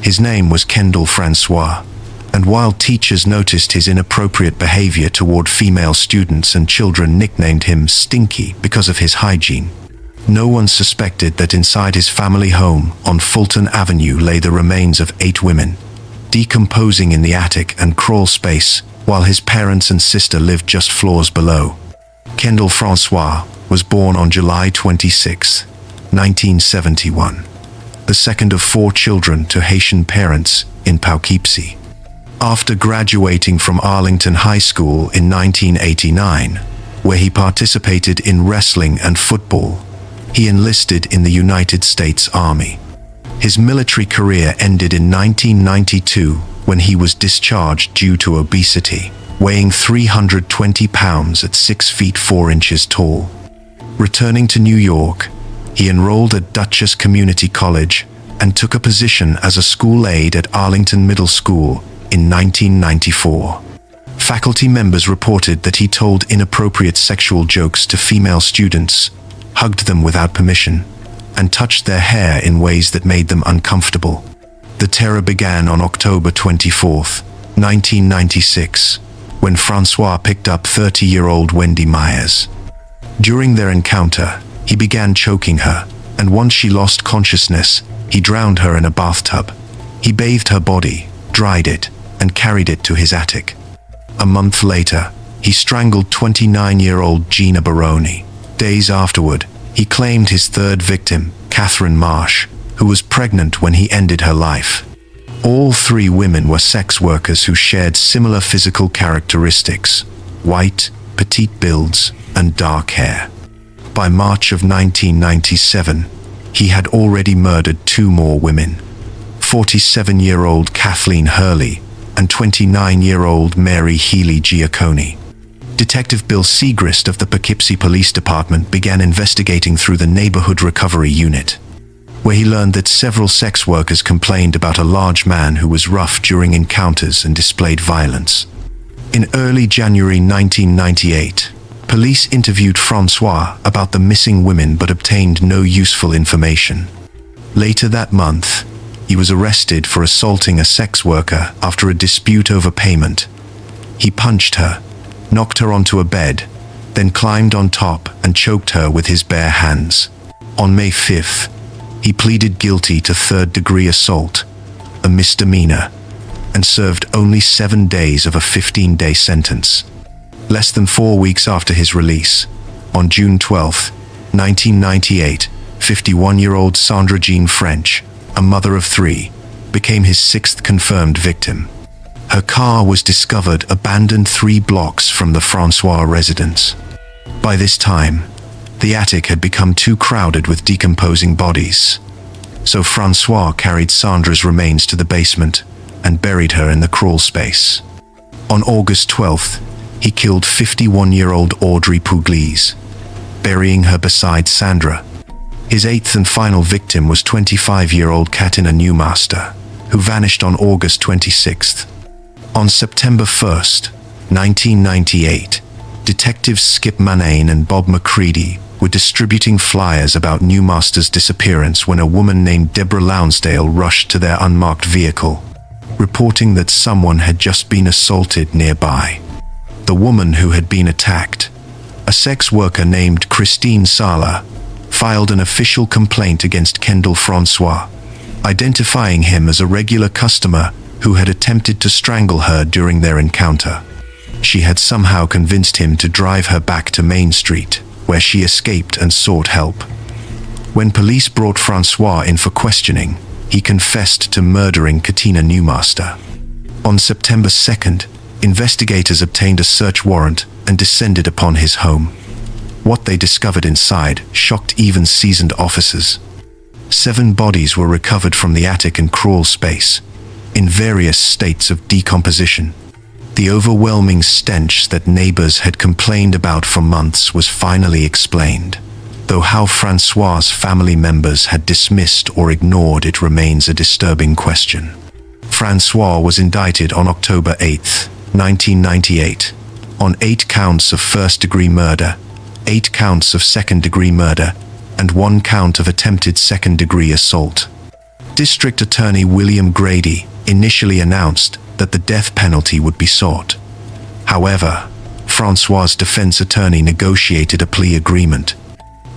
His name was Kendall Francois, and while teachers noticed his inappropriate behavior toward female students and children nicknamed him Stinky because of his hygiene, no one suspected that inside his family home on Fulton Avenue lay the remains of 8 women, decomposing in the attic and crawl space while his parents and sister lived just floors below. Kendall Francois was born on July 26, 1971, the second of 4 children to Haitian parents in Poughkeepsie. After graduating from Arlington High School in 1989, where he participated in wrestling and football, he enlisted in the United States Army. His military career ended in 1992 when he was discharged due to obesity, weighing 320 pounds at 6 feet 4 inches tall. Returning to New York, he enrolled at Dutchess Community College and took a position as a school aide at Arlington Middle School in 1994. Faculty members reported that he told inappropriate sexual jokes to female students, hugged them without permission, and touched their hair in ways that made them uncomfortable. The terror began on October 24, 1996, when Francois picked up 30-year-old Wendy Myers. During their encounter, he began choking her, and once she lost consciousness, he drowned her in a bathtub. He bathed her body, dried it, and carried it to his attic. A month later, he strangled 29-year-old Gina Baroni. Days afterward, he claimed his third victim, Catherine Marsh, who was pregnant when he ended her life. All 3 women were sex workers who shared similar physical characteristics: white, petite builds, and dark hair. By March of 1997, he had already murdered 2 more women, 47-year-old Kathleen Hurley and 29-year-old Mary Healy Giacconi. Detective Bill Segrist of the Poughkeepsie Police Department began investigating through the Neighborhood Recovery Unit, where he learned that several sex workers complained about a large man who was rough during encounters and displayed violence. In early January 1998, police interviewed Francois about the missing women but obtained no useful information. Later that month, he was arrested for assaulting a sex worker after a dispute over payment. He punched her, knocked her onto a bed, then climbed on top and choked her with his bare hands. On May 5th, he pleaded guilty to third-degree assault, a misdemeanor, and served only 7 days of a 15-day sentence. Less than 4 weeks after his release, on June 12, 1998, 51-year-old Sandra Jean French, a mother of 3, became his 6th confirmed victim. Her car was discovered abandoned 3 blocks from the Francois residence. By this time, the attic had become too crowded with decomposing bodies, so Francois carried Sandra's remains to the basement and buried her in the crawl space. On August 12th, he killed 51-year-old Audrey Pugliese, burying her beside Sandra. His 8th and final victim was 25-year-old Katina Newmaster, who vanished on August 26th. On September 1st, 1998, detectives Skip Manane and Bob McCready were distributing flyers about Newmaster's disappearance when a woman named Deborah Lounsdale rushed to their unmarked vehicle, reporting that someone had just been assaulted nearby. The woman who had been attacked, a sex worker named Christine Sala, filed an official complaint against Kendall Francois, identifying him as a regular customer who had attempted to strangle her during their encounter. She had somehow convinced him to drive her back to Main Street, where she escaped and sought help. When police brought Francois in for questioning, he confessed to murdering Katina Newmaster. On September 2nd, investigators obtained a search warrant and descended upon his home. What they discovered inside shocked even seasoned officers. 7 bodies were recovered from the attic and crawl space, in various states of decomposition. The overwhelming stench that neighbors had complained about for months was finally explained, though how Francois's family members had dismissed or ignored it remains a disturbing question. Francois was indicted on October 8, 1998, on 8 counts of first-degree murder, 8 counts of second-degree murder, and 1 count of attempted second-degree assault. District Attorney William Grady initially announced that the death penalty would be sought. However, Francois's defense attorney negotiated a plea agreement.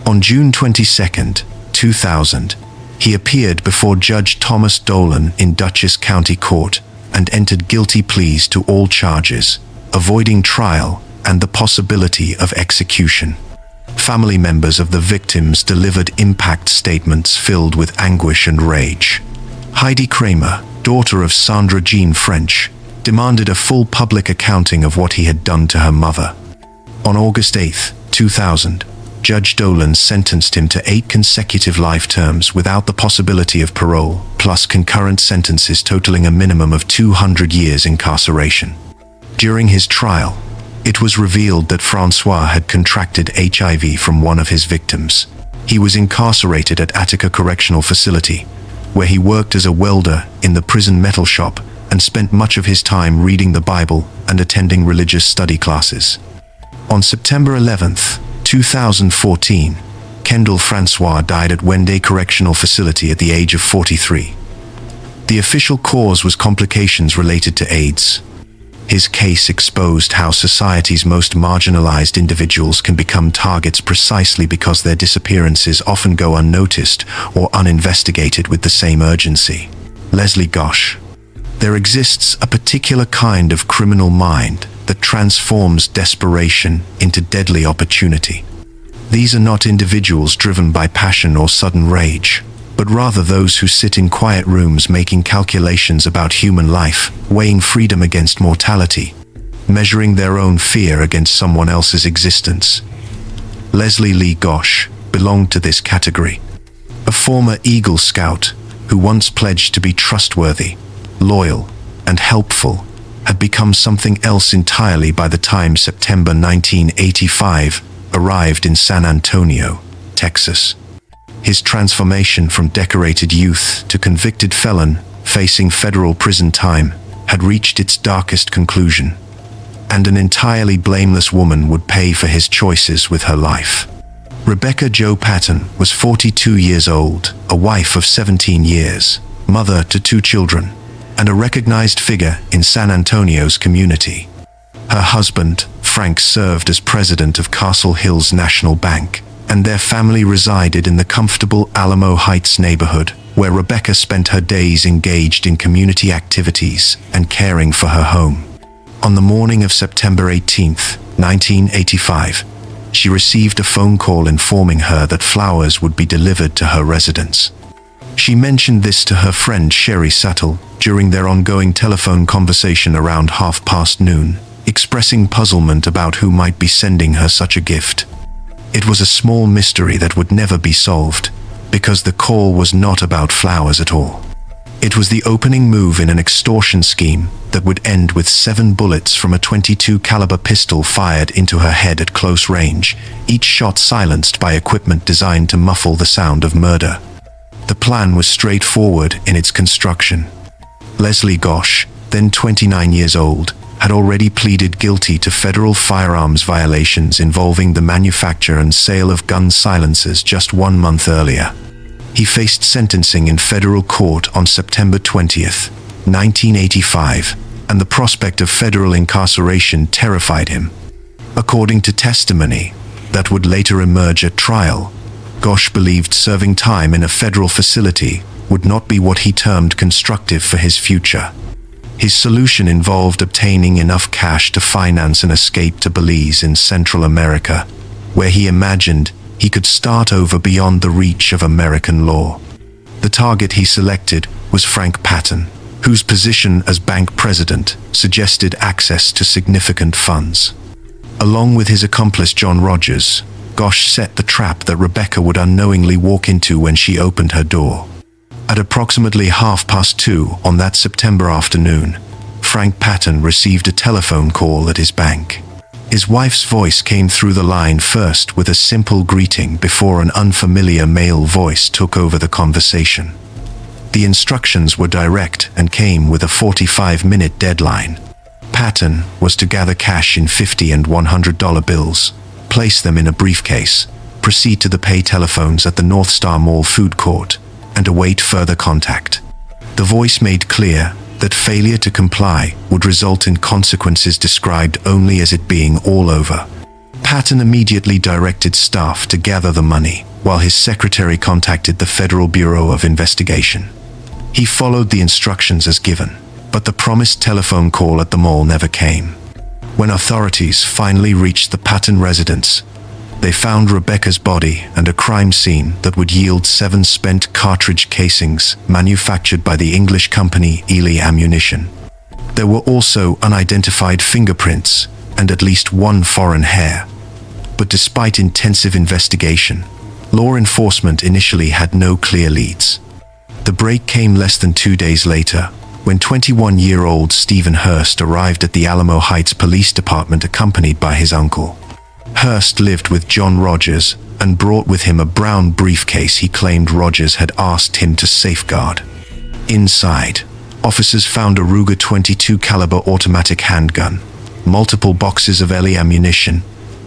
On June 22, 2000, he appeared before Judge Thomas Dolan in Dutchess County Court and entered guilty pleas to all charges, avoiding trial and the possibility of execution. Family members of the victims delivered impact statements filled with anguish and rage. Heidi Kramer, daughter of Sandra Jean French, demanded a full public accounting of what he had done to her mother. On August 8, 2000, Judge Dolan sentenced him to 8 consecutive life terms without the possibility of parole, plus concurrent sentences totaling a minimum of 200 years incarceration. During his trial, it was revealed that Francois had contracted HIV from one of his victims. He was incarcerated at Attica Correctional Facility, where he worked as a welder in the prison metal shop and spent much of his time reading the Bible and attending religious study classes. On September 11, 2014, Kendall Francois died at Wenday Correctional Facility at the age of 43. The official cause was complications related to AIDS. His case exposed how society's most marginalized individuals can become targets precisely because their disappearances often go unnoticed or uninvestigated with the same urgency. Leslie Gosh. There exists a particular kind of criminal mind that transforms desperation into deadly opportunity. These are not individuals driven by passion or sudden rage, but rather those who sit in quiet rooms making calculations about human life, weighing freedom against mortality, measuring their own fear against someone else's existence. Leslie Lee Gosh belonged to this category. A former Eagle Scout who once pledged to be trustworthy, loyal, and helpful, had become something else entirely by the time September 1985 arrived in San Antonio, Texas. His transformation from decorated youth to convicted felon facing federal prison time had reached its darkest conclusion, and an entirely blameless woman would pay for his choices with her life. Rebecca Jo Patton was 42 years old, a wife of 17 years, mother to 2 children, and a recognized figure in San Antonio's community. Her husband, Frank, served as president of Castle Hills National Bank, and their family resided in the comfortable Alamo Heights neighborhood, where Rebecca spent her days engaged in community activities and caring for her home. On the morning of September 18, 1985, she received a phone call informing her that flowers would be delivered to her residence. She mentioned this to her friend Sherry Sattel during their ongoing telephone conversation around noon, expressing puzzlement about who might be sending her such a gift. It was a small mystery that would never be solved, because the call was not about flowers at all. It was the opening move in an extortion scheme that would end with 7 bullets from a .22 caliber pistol fired into her head at close range, each shot silenced by equipment designed to muffle the sound of murder. The plan was straightforward in its construction. Leslie Gosh, then 29 years old, had already pleaded guilty to federal firearms violations involving the manufacture and sale of gun silencers just 1 month earlier. He faced sentencing in federal court on September 20, 1985, and the prospect of federal incarceration terrified him. According to testimony that would later emerge at trial, Gosh believed serving time in a federal facility would not be what he termed constructive for his future. His solution involved obtaining enough cash to finance an escape to Belize in Central America, where he imagined he could start over beyond the reach of American law. The target he selected was Frank Patton, whose position as bank president suggested access to significant funds. Along with his accomplice John Rogers, Gosh set the trap that Rebecca would unknowingly walk into when she opened her door. At approximately 2:30 on that September afternoon, Frank Patton received a telephone call at his bank. His wife's voice came through the line first with a simple greeting before an unfamiliar male voice took over the conversation. The instructions were direct and came with a 45-minute deadline. Patton was to gather cash in $50 and $100 bills, place them in a briefcase, proceed to the pay telephones at the North Star Mall food court, and await further contact. The voice made clear that failure to comply would result in consequences described only as it being all over. Patton immediately directed staff to gather the money, while his secretary contacted the Federal Bureau of Investigation. He followed the instructions as given, but the promised telephone call at the mall never came. When authorities finally reached the Patton residence, they found Rebecca's body and a crime scene that would yield 7 spent cartridge casings manufactured by the English company Ely Ammunition. There were also unidentified fingerprints and at least 1 foreign hair. But despite intensive investigation, law enforcement initially had no clear leads. The break came less than 2 days later, when 21-year-old Stephen Hurst arrived at the Alamo Heights Police Department accompanied by his uncle. Hurst lived with John Rogers and brought with him a brown briefcase he claimed Rogers had asked him to safeguard. Inside, officers found a Ruger .22 caliber automatic handgun, multiple boxes of Ely ammunition,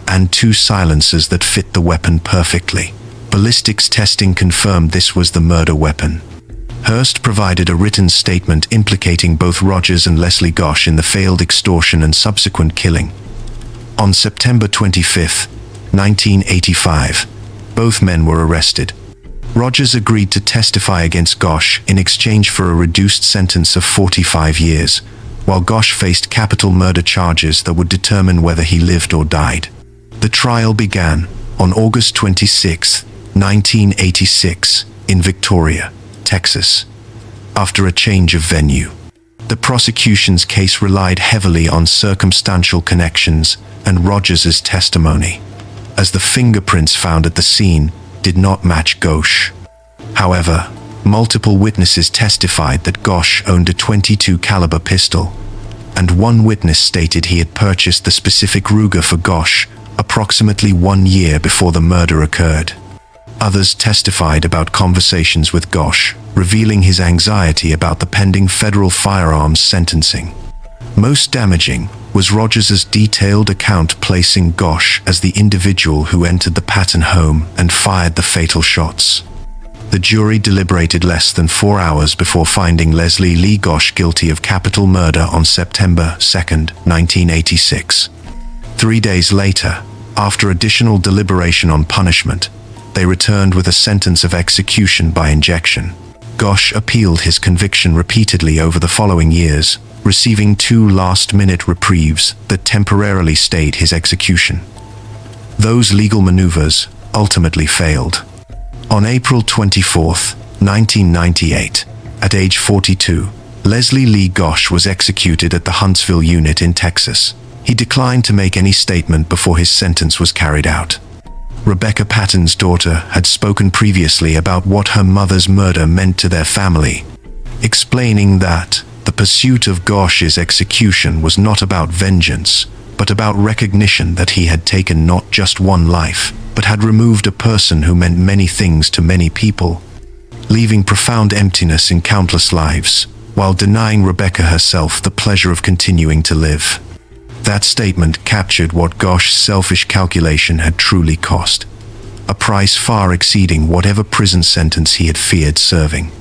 and 2 silencers that fit the weapon perfectly. Ballistics testing confirmed this was the murder weapon. Hurst provided a written statement implicating both Rogers and Leslie Gosch in the failed extortion and subsequent killing. On September 25, 1985, both men were arrested. Rogers agreed to testify against Gosch in exchange for a reduced sentence of 45 years, while Gosch faced capital murder charges that would determine whether he lived or died. The trial began on August 26, 1986, in Victoria, Texas, after a change of venue. The prosecution's case relied heavily on circumstantial connections and Rogers's testimony, as the fingerprints found at the scene did not match Gosch. However, multiple witnesses testified that Gosch owned a .22 caliber pistol, and one witness stated he had purchased the specific Ruger for Gosch approximately 1 year before the murder occurred. Others testified about conversations with Gosch, revealing his anxiety about the pending federal firearms sentencing. Most damaging was Rogers's detailed account placing Gosch as the individual who entered the Patton home and fired the fatal shots. The jury deliberated less than 4 hours before finding Leslie Lee Gosch guilty of capital murder on September 2, 1986. 3 days later, after additional deliberation on punishment, they returned with a sentence of execution by injection. Gosch appealed his conviction repeatedly over the following years, receiving 2 last-minute reprieves that temporarily stayed his execution. Those legal maneuvers ultimately failed. On April 24, 1998, at age 42, Leslie Lee Gosch was executed at the Huntsville unit in Texas. He declined to make any statement before his sentence was carried out. Rebecca Patton's daughter had spoken previously about what her mother's murder meant to their family, explaining that the pursuit of Gosch's execution was not about vengeance, but about recognition that he had taken not just one life, but had removed a person who meant many things to many people, leaving profound emptiness in countless lives, while denying Rebecca herself the pleasure of continuing to live. That statement captured what Gosch's selfish calculation had truly cost, a price far exceeding whatever prison sentence he had feared serving.